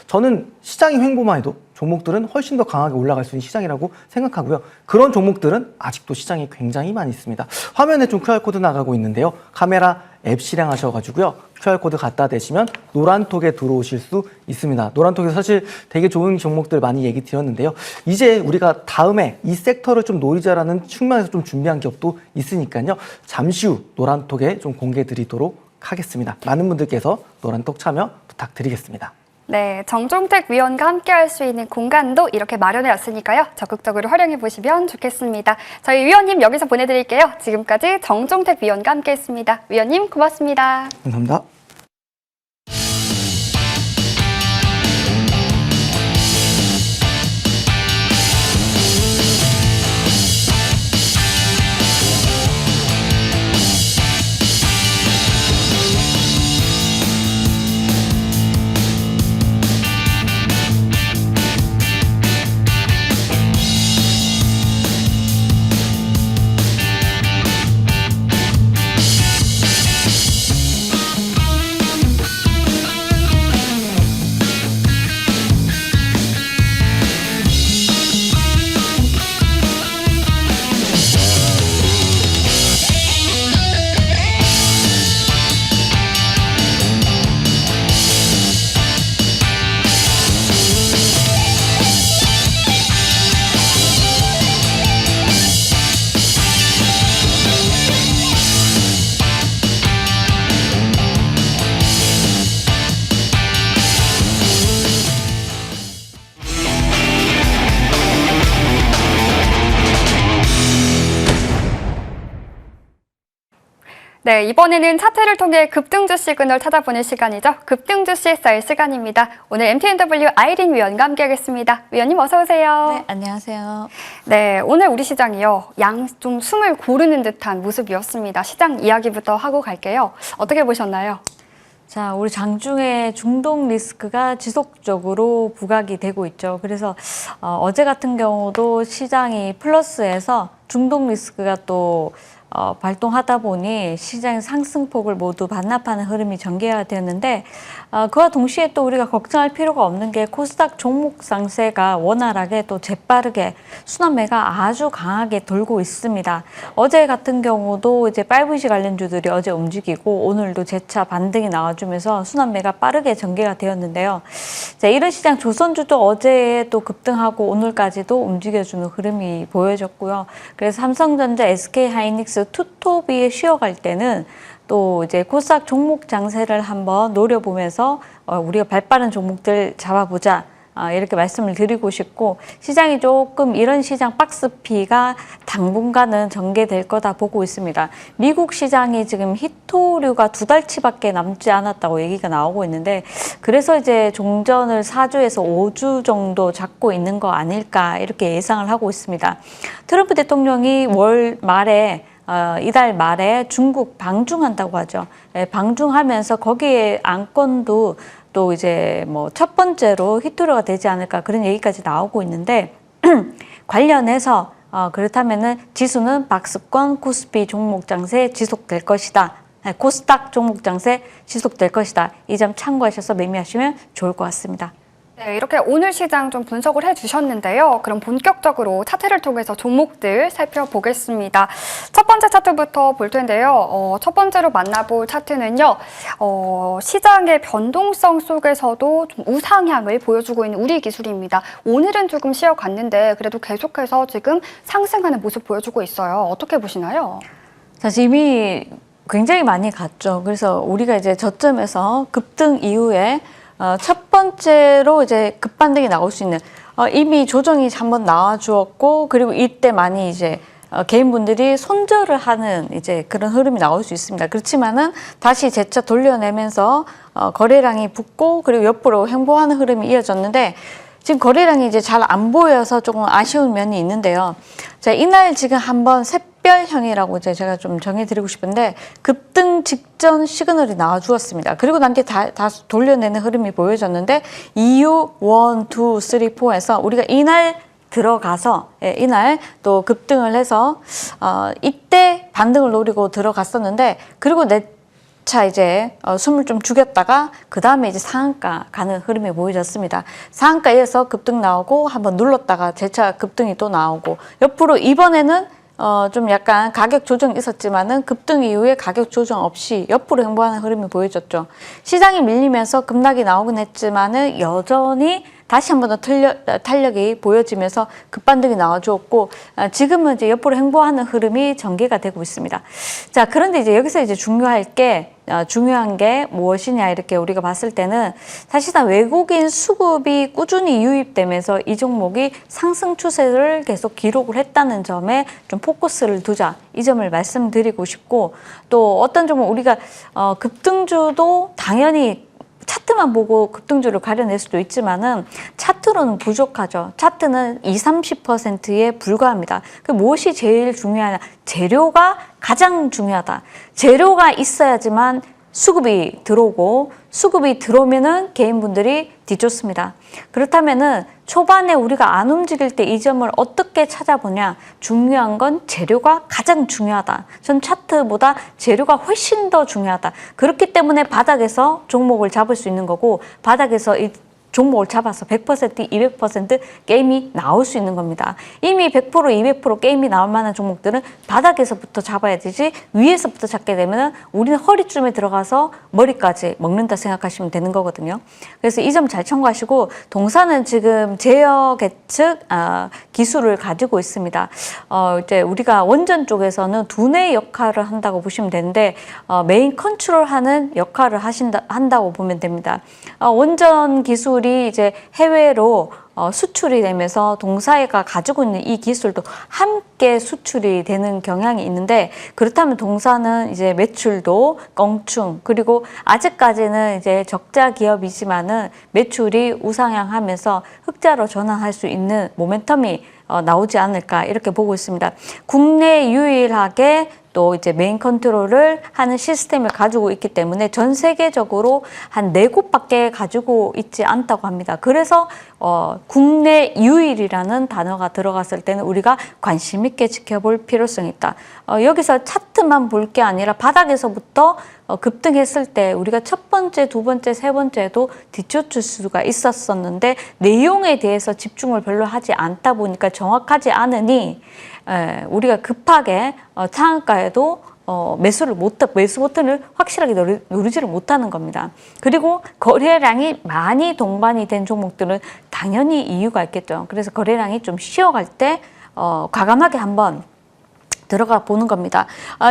S2: 저는 시장이 횡보만 해도 종목들은 훨씬 더 강하게 올라갈 수 있는 시장이라고 생각하고요. 그런 종목들은 아직도 시장이 굉장히 많이 있습니다. 화면에 좀 QR코드 나가고 있는데요. 카메라 앱 실행하셔가지고요. QR코드 갖다 대시면 노란톡에 들어오실 수 있습니다. 노란톡에 사실 되게 좋은 종목들 많이 얘기 드렸는데요. 이제 우리가 다음에 이 섹터를 좀 노리자라는 측면에서 좀 준비한 기업도 있으니까요. 잠시 후 노란톡에 좀 공개 드리도록 하겠습니다. 많은 분들께서 노란톡 참여 부탁드리겠습니다.
S1: 네, 정종택 위원과 함께 할 수 있는 공간도 이렇게 마련해왔으니까요. 적극적으로 활용해 보시면 좋겠습니다. 저희 위원님 여기서 보내드릴게요. 지금까지 정종택 위원과 함께했습니다. 위원님 고맙습니다.
S2: 감사합니다.
S1: 네, 이번에는 차트를 통해 급등주 시그널 찾아보는 시간이죠. 급등주 CSR 시간입니다. 오늘 MTNW 아이린 위원과 함께하겠습니다. 위원님 어서 오세요.
S3: 네, 안녕하세요.
S1: 네, 오늘 우리 시장이요. 좀 숨을 고르는 듯한 모습이었습니다. 시장 이야기부터 하고 갈게요. 어떻게 보셨나요?
S3: 자, 우리 장중에 중동 리스크가 지속적으로 부각이 되고 있죠. 그래서 어제 같은 경우도 시장이 플러스에서 중동 리스크가 또 발동하다 보니 시장 상승폭을 모두 반납하는 흐름이 전개가 되었는데 그와 동시에 또 우리가 걱정할 필요가 없는 게 코스닥 종목 상세가 원활하게 또 재빠르게 순환매가 아주 강하게 돌고 있습니다. 어제 같은 경우도 이제 5G 관련주들이 어제 움직이고 오늘도 재차 반등이 나와주면서 순환매가 빠르게 전개가 되었는데요. 자, 이런 시장 조선주도 어제 또 급등하고 오늘까지도 움직여주는 흐름이 보여졌고요. 그래서 삼성전자, SK하이닉스, 투톱이 쉬어갈 때는 또 이제 코스닥 종목 장세를 한번 노려보면서 우리가 발빠른 종목들 잡아보자. 이렇게 말씀을 드리고 싶고, 시장이 조금 이런 시장 박스피가 당분간은 전개될 거다 보고 있습니다. 미국 시장이 지금 히토류가 2달치밖에 남지 않았다고 얘기가 나오고 있는데, 그래서 이제 종전을 4주에서 5주 정도 잡고 있는 거 아닐까 이렇게 예상을 하고 있습니다. 트럼프 대통령이 월 말에 이달 말에 중국 방중한다고 하죠. 방중하면서 거기에 안건도 또 이제 뭐 첫 번째로 히토류가 되지 않을까 그런 얘기까지 나오고 있는데 관련해서 그렇다면은 지수는 박스권 코스피 종목 장세 지속될 것이다. 코스닥 종목 장세 지속될 것이다. 이 점 참고하셔서 매매하시면 좋을 것 같습니다.
S1: 네, 이렇게 오늘 시장 좀 분석을 해주셨는데요. 그럼 본격적으로 차트를 통해서 종목들 살펴보겠습니다. 첫 번째 차트부터 볼 텐데요. 첫 번째로 만나볼 차트는요. 시장의 변동성 속에서도 좀 우상향을 보여주고 있는 우리 기술입니다. 오늘은 조금 쉬어갔는데 그래도 계속해서 지금 상승하는 모습 보여주고 있어요. 어떻게 보시나요?
S3: 사실 이미 굉장히 많이 갔죠. 그래서 우리가 이제 저점에서 급등 이후에 첫 번째로 이제 급반등이 나올 수 있는 이미 조정이 한번 나와 주었고, 그리고 이때 많이 이제 개인분들이 손절을 하는 이제 그런 흐름이 나올 수 있습니다. 그렇지만은 다시 재차 돌려내면서 거래량이 붙고, 그리고 옆으로 횡보하는 흐름이 이어졌는데, 지금 거래량이 이제 잘 안 보여서 조금 아쉬운 면이 있는데요. 자, 이날 지금 한번 샛별형이라고 이제 제가 좀 정해드리고 싶은데, 급등 직전 시그널이 나와 주었습니다. 그리고 난 뒤에 다시 돌려내는 흐름이 보여졌는데, 이유 1, 2, 3, 4에서 우리가 이날 들어가서 이날 또 급등을 해서 이때 반등을 노리고 들어갔었는데, 그리고 차 이제 숨을 좀 죽였다가 그 다음에 이제 상한가 가는 흐름이 보여졌습니다. 상한가에서 급등 나오고 한번 눌렀다가 재차 급등이 또 나오고, 옆으로 이번에는 좀 약간 가격 조정이 있었지만은 급등 이후에 가격 조정 없이 옆으로 행보하는 흐름이 보여졌죠. 시장이 밀리면서 급락이 나오긴 했지만은 여전히 다시 한 번 더 탄력이 보여지면서 급반등이 나와주었고, 지금은 이제 옆으로 행보하는 흐름이 전개가 되고 있습니다. 자, 그런데 이제 여기서 이제 중요한 게 무엇이냐 이렇게 우리가 봤을 때는, 사실상 외국인 수급이 꾸준히 유입되면서 이 종목이 상승 추세를 계속 기록을 했다는 점에 좀 포커스를 두자, 이 점을 말씀드리고 싶고, 또 어떤 종목 우리가 급등주도 당연히 차트만 보고 급등주를 가려낼 수도 있지만은 차트로는 부족하죠. 차트는 20-30%에 불과합니다. 그 무엇이 제일 중요하냐? 재료가 가장 중요하다. 재료가 있어야지만 수급이 들어오고, 수급이 들어오면은 개인분들이 뒤쫓습니다. 그렇다면은 초반에 우리가 안 움직일 때 이 점을 어떻게 찾아보냐? 중요한 건 재료가 가장 중요하다. 전 차트보다 재료가 훨씬 더 중요하다. 그렇기 때문에 바닥에서 종목을 잡을 수 있는 거고, 바닥에서 이 종목을 잡아서 100%, 200% 게임이 나올 수 있는 겁니다. 이미 100%, 200% 게임이 나올 만한 종목들은 바닥에서부터 잡아야 되지, 위에서부터 잡게 되면 우리는 허리쯤에 들어가서 머리까지 먹는다 생각하시면 되는 거거든요. 그래서 이 점 잘 참고하시고, 동사는 지금 제어 계측 기술을 가지고 있습니다. 이제 우리가 원전 쪽에서는 두뇌 역할을 한다고 보시면 되는데, 메인 컨트롤하는 역할을 한다고 보면 됩니다. 원전 기술이 이제 해외로 수출이 되면서 동사가 가지고 있는 이 기술도 함께 수출이 되는 경향이 있는데, 그렇다면 동사는 이제 매출도 껑충, 그리고 아직까지는 이제 적자 기업이지만은 매출이 우상향하면서 흑자로 전환할 수 있는 모멘텀이 나오지 않을까 이렇게 보고 있습니다. 국내 유일하게 또 이제 메인 컨트롤을 하는 시스템을 가지고 있기 때문에 전 세계적으로 한 4곳밖에 가지고 있지 않다고 합니다. 그래서 국내 유일이라는 단어가 들어갔을 때는 우리가 관심 있게 지켜볼 필요성이 있다. 여기서 차트만 볼 게 아니라 바닥에서부터 급등했을 때 우리가 첫 번째, 두 번째, 세 번째도 뒤쫓을 수가 있었었는데, 내용에 대해서 집중을 별로 하지 않다 보니까 정확하지 않으니 우리가 급하게 상한가에도 매수 버튼을 확실하게 누르지를 못하는 겁니다. 그리고 거래량이 많이 동반이 된 종목들은 당연히 이유가 있겠죠. 그래서 거래량이 좀 쉬어갈 때 과감하게 한번 들어가 보는 겁니다.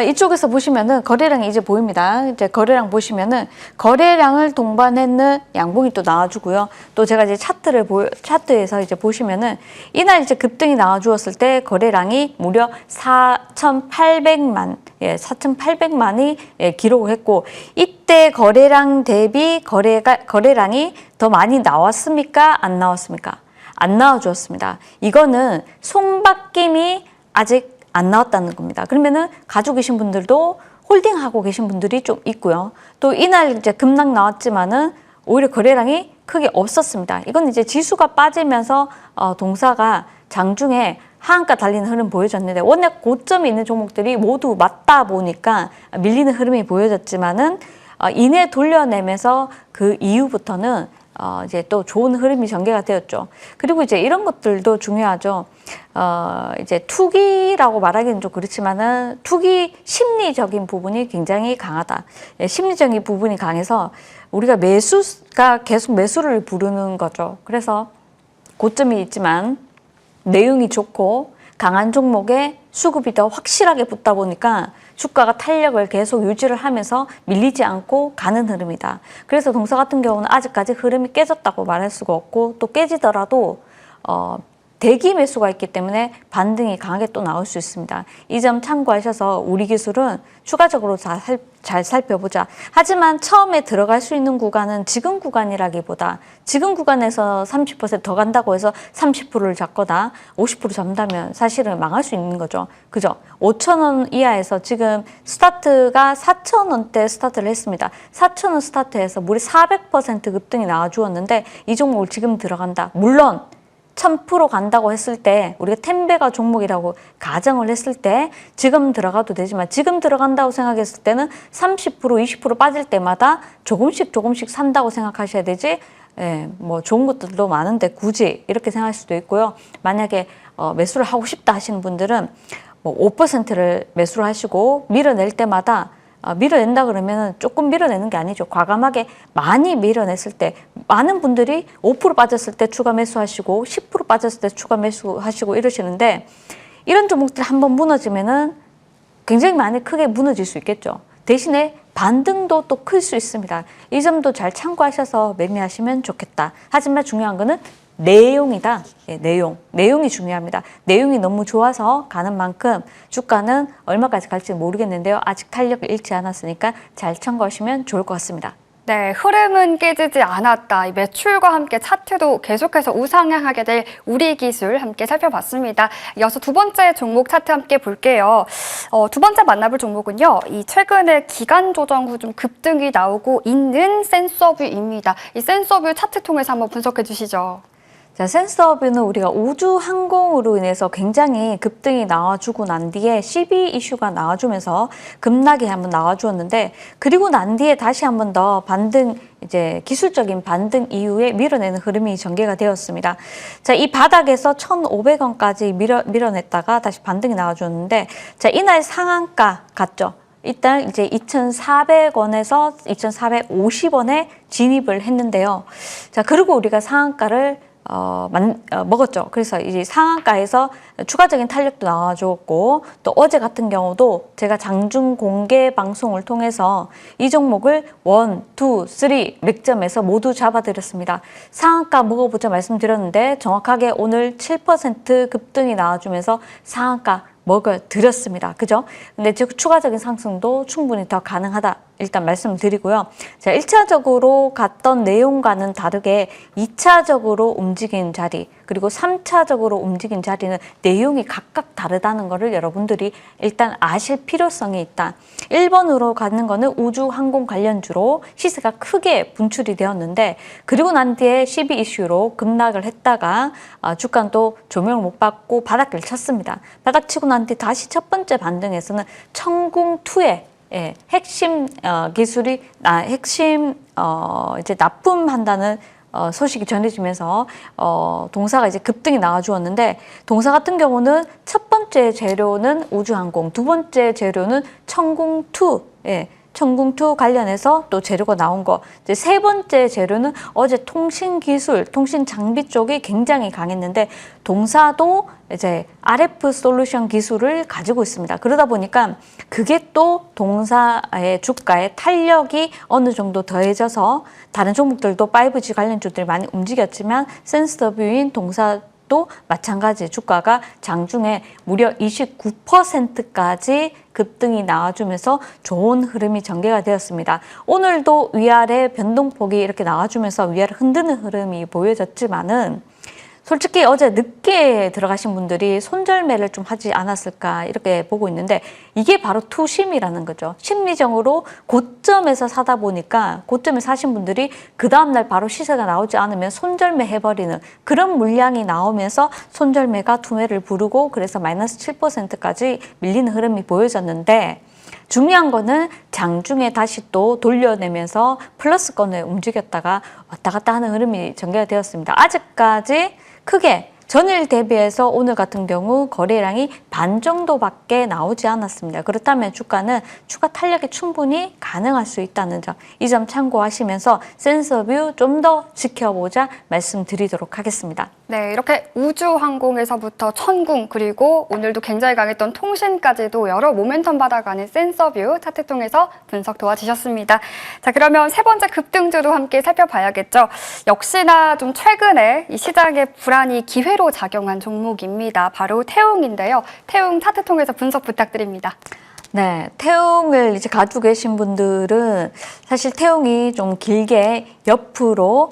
S3: 이쪽에서 보시면은 거래량이 이제 보입니다. 이제 거래량 보시면은 거래량을 동반했는 양봉이 또 나와주고요. 또 제가 이제 차트에서 이제 보시면은 이날 이제 급등이 나와주었을 때 거래량이 무려 4,800만, 4,800만이 기록을 했고, 이때 거래량 대비 거래량이 더 많이 나왔습니까? 안 나왔습니까? 안 나와주었습니다. 이거는 손바뀜이 아직 안 나왔다는 겁니다. 그러면은 가지고 계신 분들도 홀딩하고 계신 분들이 좀 있고요. 또 이날 이제 급락 나왔지만은 오히려 거래량이 크게 없었습니다. 이건 이제 지수가 빠지면서 동사가 장중에 하한가 달리는 흐름 보여줬는데 원래 고점이 있는 종목들이 모두 맞다 보니까 밀리는 흐름이 보여졌지만은 이내 돌려내면서 그 이후부터는 이제 또 좋은 흐름이 전개가 되었죠. 그리고 이제 이런 것들도 중요하죠. 이제 투기라고 말하기는 좀 그렇지만은 투기 심리적인 부분이 굉장히 강하다. 심리적인 부분이 강해서 우리가 매수가 계속 매수를 부르는 거죠. 그래서 고점이 있지만 내용이 좋고 강한 종목에 수급이 더 확실하게 붙다 보니까 주가가 탄력을 계속 유지를 하면서 밀리지 않고 가는 흐름이다. 그래서 동사 같은 경우는 아직까지 흐름이 깨졌다고 말할 수가 없고 또 깨지더라도 대기 매수가 있기 때문에 반등이 강하게 또 나올 수 있습니다. 이 점 참고하셔서 우리 기술은 추가적으로 잘 살펴보자. 하지만 처음에 들어갈 수 있는 구간은 지금 구간이라기보다 지금 구간에서 30% 더 간다고 해서 30%를 잡거나 50% 잡는다면 사실은 망할 수 있는 거죠. 그죠? 5,000원 이하에서 지금 스타트가 4,000원대 스타트를 했습니다. 4,000원 스타트에서 무려 400% 급등이 나와주었는데 이 종목을 지금 들어간다. 물론 1000% 간다고 했을 때 우리가 10배가 종목이라고 가정을 했을 때 지금 들어가도 되지만 지금 들어간다고 생각했을 때는 30% 20% 빠질 때마다 조금씩 산다고 생각하셔야 되지 뭐 좋은 것들도 많은데 굳이 이렇게 생각할 수도 있고요. 만약에 매수를 하고 싶다 하시는 분들은 뭐 5%를 매수를 하시고 밀어낼 때마다 밀어낸다 그러면 조금 밀어내는 게 아니죠. 과감하게 많이 밀어냈을 때 많은 분들이 5% 빠졌을 때 추가 매수하시고 10% 빠졌을 때 추가 매수하시고 이러시는데 이런 종목들 한번 무너지면은 굉장히 많이 크게 무너질 수 있겠죠. 대신에 반등도 또 클 수 있습니다. 이 점도 잘 참고하셔서 매매하시면 좋겠다. 하지만 중요한 거는 내용이다. 내용이 중요합니다. 내용이 너무 좋아서 가는 만큼 주가는 얼마까지 갈지 모르겠는데요. 아직 탄력을 잃지 않았으니까 잘 참고하시면 좋을 것 같습니다.
S1: 네, 흐름은 깨지지 않았다. 이 매출과 함께 차트도 계속해서 우상향하게 될 우리 기술 함께 살펴봤습니다. 이어서 두 번째 종목 차트 함께 볼게요. 두 번째 만나볼 종목은요. 이 최근에 기간 조정 후 좀 급등이 나오고 있는 센서뷰입니다. 이 센서뷰 차트 통해서 한번 분석해 주시죠.
S3: 자, 센서뷰는 우리가 우주 항공으로 인해서 굉장히 급등이 나와주고 난 뒤에 12 이슈가 나와주면서 급락이 한번 나와주었는데 그리고 난 뒤에 다시 한번 더 반등 이제 기술적인 반등 이후에 밀어내는 흐름이 전개가 되었습니다. 자, 이 바닥에서 1,500원까지 밀어냈다가 다시 반등이 나와줬는데 자, 이날 상한가 갔죠. 일단 이제 2,400원에서 2,450원에 진입을 했는데요. 자, 그리고 우리가 상한가를 먹었죠. 그래서 이제 상한가에서 추가적인 탄력도 나와주었고 또 어제 같은 경우도 제가 장중 공개 방송을 통해서 이 종목을 1, 2, 3 맥점에서 모두 잡아드렸습니다. 상한가 먹어보자 말씀드렸는데 정확하게 오늘 7% 급등이 나와주면서 상한가 먹어드렸습니다. 그죠? 근데 즉 추가적인 상승도 충분히 더 가능하다. 일단 말씀드리고요. 자, 1차적으로 갔던 내용과는 다르게 2차적으로 움직인 자리 그리고 3차적으로 움직인 자리는 내용이 각각 다르다는 것을 여러분들이 일단 아실 필요성이 있다. 1번으로 가는 거는 우주 항공 관련주로 시세가 크게 분출이 되었는데 그리고 난 뒤에 12 이슈로 급락을 했다가 주가는 또 조명을 못 받고 바닥을 쳤습니다. 바닥 치고 난 뒤 다시 첫 번째 반등에서는 천궁2에 핵심 기술이 핵심 이제 납품한다는 소식이 전해지면서 동사가 이제 급등이 나와주었는데 동사 같은 경우는 첫 번째 재료는 우주항공, 두 번째 재료는 천궁2 천궁2 관련해서 또 재료가 나온 거. 이제 세 번째 재료는 어제 통신기술, 통신장비 쪽이 굉장히 강했는데 동사도 이제 RF 솔루션 기술을 가지고 있습니다. 그러다 보니까 그게 또 동사의 주가에 탄력이 어느 정도 더해져서 다른 종목들도 5G 관련주들이 많이 움직였지만 센서뷰인 동사도 마찬가지 주가가 장중에 무려 29%까지 급등이 나와주면서 좋은 흐름이 전개가 되었습니다. 오늘도 위아래 변동폭이 이렇게 나와주면서 위아래 흔드는 흐름이 보여졌지만은 솔직히 어제 늦게 들어가신 분들이 손절매를 좀 하지 않았을까 이렇게 보고 있는데 이게 바로 투심이라는 거죠. 심리적으로 고점에서 사다 보니까 고점에 사신 분들이 그 다음날 바로 시세가 나오지 않으면 손절매 해버리는 그런 물량이 나오면서 손절매가 투매를 부르고 그래서 마이너스 7%까지 밀리는 흐름이 보여졌는데 중요한 거는 장중에 다시 또 돌려내면서 플러스권에 움직였다가 왔다 갔다 하는 흐름이 전개가 되었습니다. 아직까지 크게 전일 대비해서 오늘 같은 경우 거래량이 반 정도밖에 나오지 않았습니다. 그렇다면 주가는 추가 탄력이 충분히 가능할 수 있다는 점, 이 점 참고하시면서 센서뷰 좀 더 지켜보자 말씀드리도록 하겠습니다.
S1: 네, 이렇게 우주항공에서부터 천궁 그리고 오늘도 굉장히 강했던 통신까지도 여러 모멘텀 받아가는 센서뷰 차트 통해서 분석 도와주셨습니다. 자, 그러면 세 번째 급등주도 함께 살펴봐야겠죠. 역시나 좀 최근에 이 시장의 불안이 기회로 작용한 종목입니다. 바로 태웅인데요. 태웅 차트 통해서 분석 부탁드립니다.
S3: 네, 태웅을 이제 가지고 계신 분들은 사실 태웅이 좀 길게 옆으로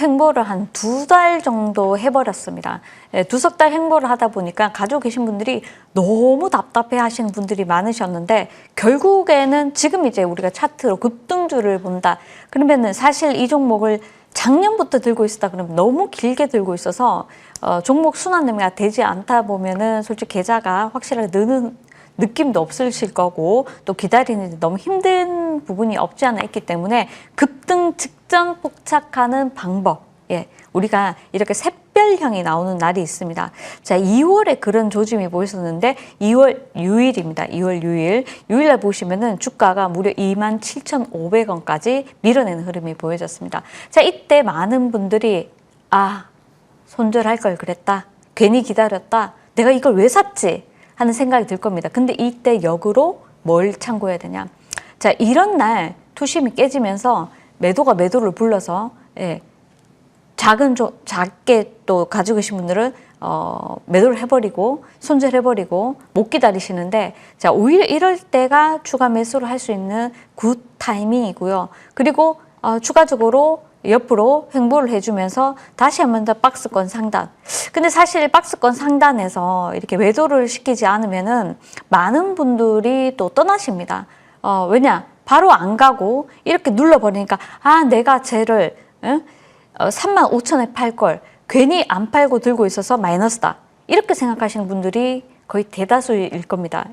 S3: 횡보를 한 2달 정도 해버렸습니다. 네, 두석 달 횡보를 하다 보니까 가지고 계신 분들이 너무 답답해 하시는 분들이 많으셨는데 결국에는 지금 이제 우리가 차트로 급등주를 본다. 그러면은 사실 이 종목을 작년부터 들고 있었다 그러면 너무 길게 들고 있어서 종목 순환매가 되지 않다 보면은 솔직히 계좌가 확실하게 느는 느낌도 없으실 거고 또 기다리는데 너무 힘든 부분이 없지 않아 있기 때문에 급등 직전 폭착하는 방법, 예, 우리가 이렇게 샛별형이 나오는 날이 있습니다. 자, 2월에 그런 조짐이 보였었는데 2월 6일입니다. 2월 6일. 6일날 보시면은 주가가 무려 27,500원까지 밀어내는 흐름이 보여졌습니다. 자, 이때 많은 분들이 손절할 걸 그랬다. 괜히 기다렸다. 내가 이걸 왜 샀지? 하는 생각이 들 겁니다. 근데 이때 역으로 뭘 참고해야 되냐? 자, 이런 날 투심이 깨지면서 매도가 매도를 불러서 작게 또 가지고 계신 분들은 매도를 해버리고 손절해버리고 못 기다리시는데 자, 오히려 이럴 때가 추가 매수를 할 수 있는 굿 타이밍이고요. 그리고 추가적으로 옆으로 횡보를 해주면서 다시 한 번 더 박스권 상단. 근데 사실 박스권 상단에서 이렇게 매도를 시키지 않으면은 많은 분들이 또 떠나십니다. 왜냐? 바로 안 가고 이렇게 눌러버리니까 내가 쟤를 35,000원에 팔 걸 괜히 안 팔고 들고 있어서 마이너스다. 이렇게 생각하시는 분들이 거의 대다수일 겁니다.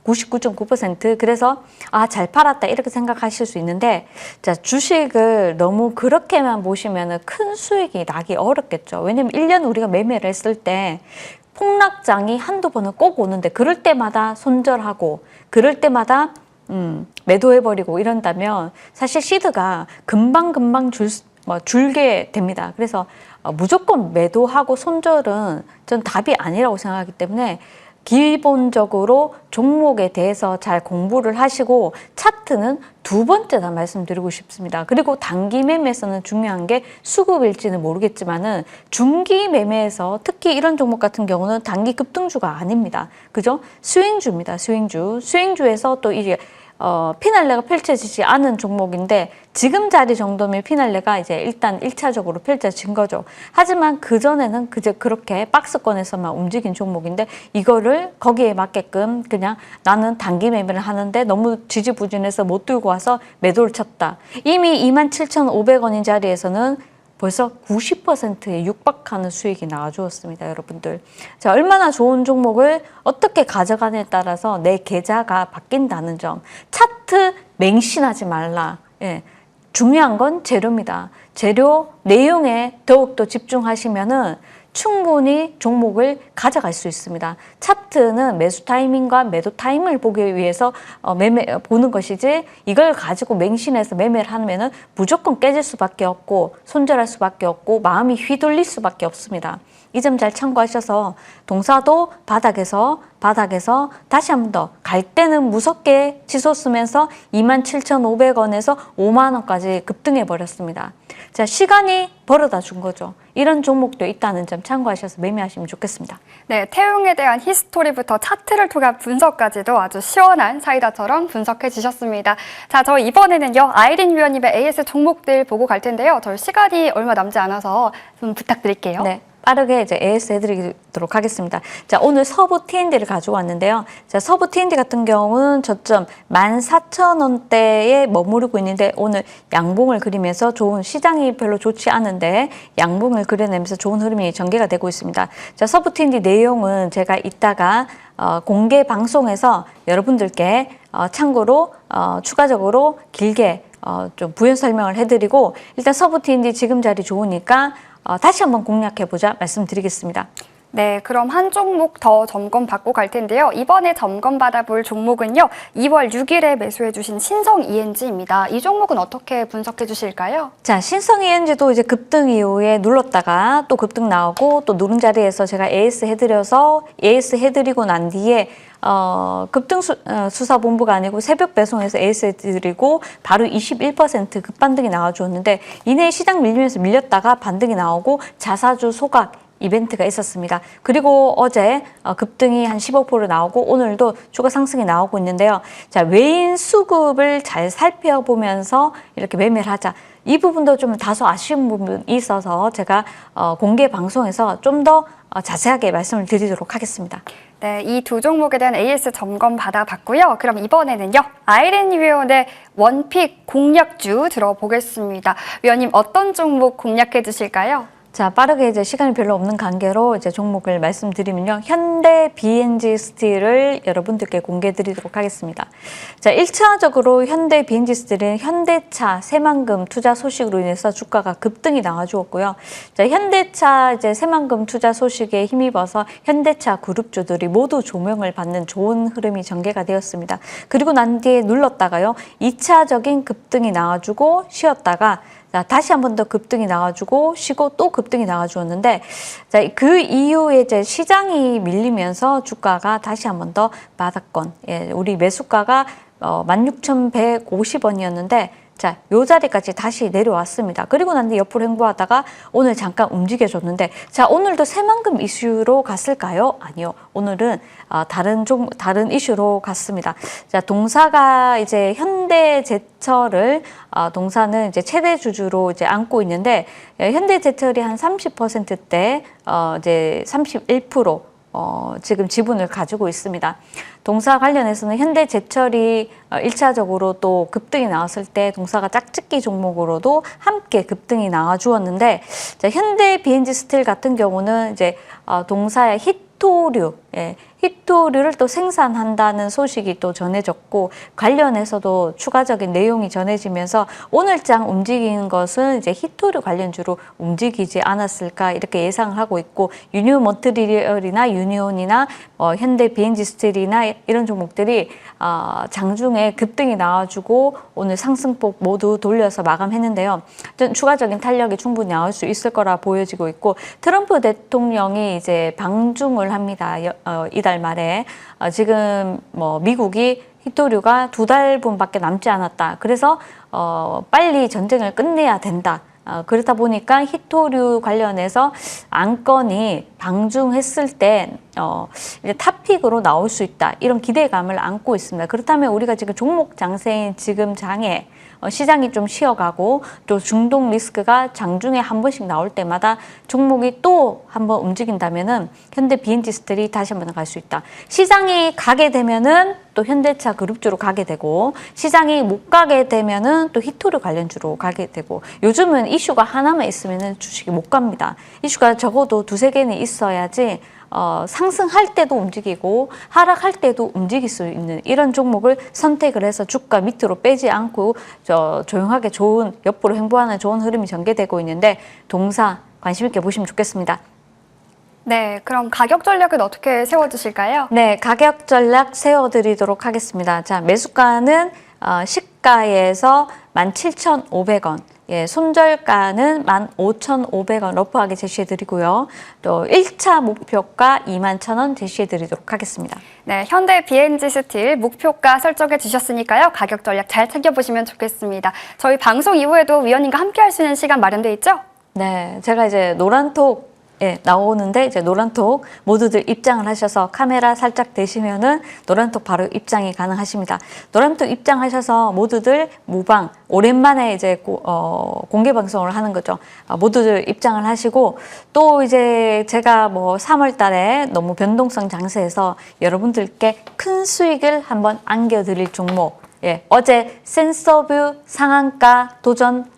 S3: 99.9%. 그래서 잘 팔았다 이렇게 생각하실 수 있는데 자, 주식을 너무 그렇게만 보시면 큰 수익이 나기 어렵겠죠. 왜냐면 1년 우리가 매매를 했을 때 폭락장이 한두 번은 꼭 오는데 그럴 때마다 손절하고 그럴 때마다 매도해버리고 이런다면 사실 시드가 금방금방 줄게 됩니다. 그래서 무조건 매도하고 손절은 전 답이 아니라고 생각하기 때문에 기본적으로 종목에 대해서 잘 공부를 하시고 차트는 두 번째다 말씀드리고 싶습니다. 그리고 단기 매매에서는 중요한 게 수급일지는 모르겠지만은 중기 매매에서 특히 이런 종목 같은 경우는 단기 급등주가 아닙니다. 그죠? 스윙주입니다. 스윙주에서 또 이제 피날레가 펼쳐지지 않은 종목인데 지금 자리 정도면 피날레가 이제 일단 1차적으로 펼쳐진 거죠. 하지만 그전에는 그렇게 박스권에서만 움직인 종목인데 이거를 거기에 맞게끔 그냥 나는 단기 매매를 하는데 너무 지지부진해서 못 들고 와서 매도를 쳤다. 이미 27,500원인 자리에서는 벌써 90%에 육박하는 수익이 나와주었습니다, 여러분들. 자, 얼마나 좋은 종목을 어떻게 가져가느냐에 따라서 내 계좌가 바뀐다는 점. 차트 맹신하지 말라. 중요한 건 재료입니다. 재료 내용에 더욱더 집중하시면은 충분히 종목을 가져갈 수 있습니다. 차트는 매수 타이밍과 매도 타임을 보기 위해서 보는 것이지 이걸 가지고 맹신해서 매매를 하면은 무조건 깨질 수밖에 없고 손절할 수밖에 없고 마음이 휘둘릴 수밖에 없습니다. 이 점 잘 참고하셔서 동사도 바닥에서 다시 한 번 더 갈 때는 무섭게 치솟으면서 27,500원에서 5만 원까지 급등해 버렸습니다. 자, 시간이 벌어다 준 거죠. 이런 종목도 있다는 점 참고하셔서 매매하시면 좋겠습니다.
S1: 네, 태웅에 대한 히스토리부터 차트를 통한 분석까지도 아주 시원한 사이다처럼 분석해 주셨습니다. 자, 저 이번에는요, 아이린 위원님의 AS 종목들 보고 갈 텐데요. 저 시간이 얼마 남지 않아서 좀 부탁드릴게요.
S3: 네. 빠르게 이제 AS 해드리도록 하겠습니다. 자, 오늘 서부 T&D를 가지고 왔는데요. 자, 서부 T&D 같은 경우는 저점 14,000원대에 머무르고 있는데 오늘 양봉을 그리면서 시장이 별로 좋지 않은데 양봉을 그려내면서 좋은 흐름이 전개가 되고 있습니다. 자, 서부 T&D 내용은 제가 이따가 공개 방송에서 여러분들께 참고로 추가적으로 길게 좀 부연 설명을 해드리고 일단 서부 T&D 지금 자리 좋으니까 다시 한번 공략해보자 말씀드리겠습니다.
S1: 네, 그럼 한 종목 더 점검 받고 갈 텐데요. 이번에 점검 받아볼 종목은요. 2월 6일에 매수해 주신 신성 ENG입니다. 이 종목은 어떻게 분석해 주실까요?
S3: 자, 신성 ENG도 이제 급등 이후에 눌렀다가 또 급등 나오고 또 누른 자리에서 제가 AS 해드리고 난 뒤에 급등 수사본부가 아니고 새벽 배송해서 AS 해드리고 바로 21% 급반등이 나와주었는데 이내 시장 밀리면서 밀렸다가 반등이 나오고 자사주 소각 이벤트가 있었습니다. 그리고 어제 급등이 한 15% 나오고 오늘도 추가 상승이 나오고 있는데요. 자, 외인 수급을 잘 살펴보면서 이렇게 매매를 하자. 이 부분도 좀 다소 아쉬운 부분이 있어서 제가 공개 방송에서 좀 더 자세하게 말씀을 드리도록 하겠습니다.
S1: 네, 이 두 종목에 대한 AS 점검 받아봤고요. 그럼 이번에는요. 아이린 위원의 원픽 공략주 들어보겠습니다. 위원님 어떤 종목 공략해 주실까요?
S3: 자, 빠르게 이제 시간이 별로 없는 관계로 이제 종목을 말씀드리면요. 현대 BNG 스틸을 여러분들께 공개해 드리도록 하겠습니다. 자, 1차적으로 현대 BNG 스틸은 현대차 새만금 투자 소식으로 인해서 주가가 급등이 나와주었고요. 자, 현대차 이제 새만금 투자 소식에 힘입어서 현대차 그룹주들이 모두 조명을 받는 좋은 흐름이 전개가 되었습니다. 그리고 난 뒤에 눌렀다가요. 2차적인 급등이 나와주고 쉬었다가 자, 다시 한 번 더 급등이 나와주고 쉬고 또 급등이 나와주었는데 자, 그 이후에 이제 시장이 밀리면서 주가가 다시 한 번 더 바닥권, 우리 매수가가 16,150원이었는데 자, 요 자리까지 다시 내려왔습니다. 그리고 난 뒤 옆으로 횡보하다가 오늘 잠깐 움직여줬는데 자, 오늘도 새만금 이슈로 갔을까요? 아니요. 오늘은 다른 이슈로 갔습니다. 자, 동사가 이제 현대제철을 동사는 이제 최대 주주로 이제 안고 있는데 현대제철이 한 30%대 이제 31% 지금 지분을 가지고 있습니다. 동사 관련해서는 현대제철이 1차적으로 또 급등이 나왔을 때 동사가 짝짓기 종목으로도 함께 급등이 나와주었는데 자, 현대 BNG 스틸 같은 경우는 이제 동사의 히토류를 또 생산한다는 소식이 또 전해졌고 관련해서도 추가적인 내용이 전해지면서 오늘장 움직이는 것은 이제 히토류 관련주로 움직이지 않았을까 이렇게 예상을 하고 있고 유니오 머트리얼이나 유니온이나 현대 BNG 스틸이나 이런 종목들이 장중에 급등이 나와주고 오늘 상승폭 모두 돌려서 마감했는데요. 추가적인 탄력이 충분히 나올 수 있을 거라 보여지고 있고 트럼프 대통령이 이제 방중을 합니다. 이달 말에 지금 미국이 히토류가 2달분밖에 남지 않았다. 그래서 빨리 전쟁을 끝내야 된다. 그렇다 보니까 히토류 관련해서 안건이 방중했을 때 이제 탑픽으로 나올 수 있다. 이런 기대감을 안고 있습니다. 그렇다면 우리가 지금 종목 장세인 지금 장에 시장이 좀 쉬어가고 또 중동 리스크가 장중에 한 번씩 나올 때마다 종목이 또 한 번 움직인다면은 현대 BNG 스틸이 다시 한 번 갈 수 있다. 시장이 가게 되면은 또 현대차 그룹주로 가게 되고 시장이 못 가게 되면은 또 히토류 관련주로 가게 되고 요즘은 이슈가 하나만 있으면은 주식이 못 갑니다. 이슈가 적어도 2-3개는 있어야지 상승할 때도 움직이고 하락할 때도 움직일 수 있는 이런 종목을 선택을 해서 주가 밑으로 빼지 않고 조용하게 옆으로 횡보하는 좋은 흐름이 전개되고 있는데 동사 관심 있게 보시면 좋겠습니다.
S1: 네, 그럼 가격 전략은 어떻게 세워주실까요?
S3: 네, 가격 전략 세워드리도록 하겠습니다. 자, 매수가는 시가에서 17,500원, 예, 손절가는 15,500원 러프하게 제시해드리고요. 또 1차 목표가 21,000원 제시해드리도록 하겠습니다.
S1: 네, 현대 BNG 스틸 목표가 설정해 주셨으니까요. 가격 전략 잘 챙겨보시면 좋겠습니다. 저희 방송 이후에도 위원님과 함께 할 수 있는 시간 마련돼 있죠?
S3: 네, 제가 이제 노란톡 나오는데 이제 노란톡 모두들 입장을 하셔서 카메라 살짝 대시면은 노란톡 바로 입장이 가능하십니다. 노란톡 입장하셔서 모두들 무방 오랜만에 이제 공개 방송을 하는 거죠. 모두들 입장을 하시고 또 이제 제가 뭐 3월 달에 너무 변동성 장세에서 여러분들께 큰 수익을 한번 안겨드릴 종목. 예, 어제 센서뷰 상한가 도전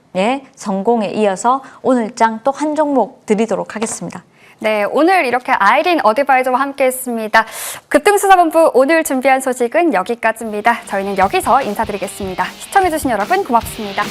S3: 성공에 이어서 오늘 장 또 한 종목 드리도록 하겠습니다.
S1: 네, 오늘 이렇게 아이린 어드바이저와 함께했습니다. 급등수사본부 오늘 준비한 소식은 여기까지입니다. 저희는 여기서 인사드리겠습니다. 시청해주신 여러분 고맙습니다.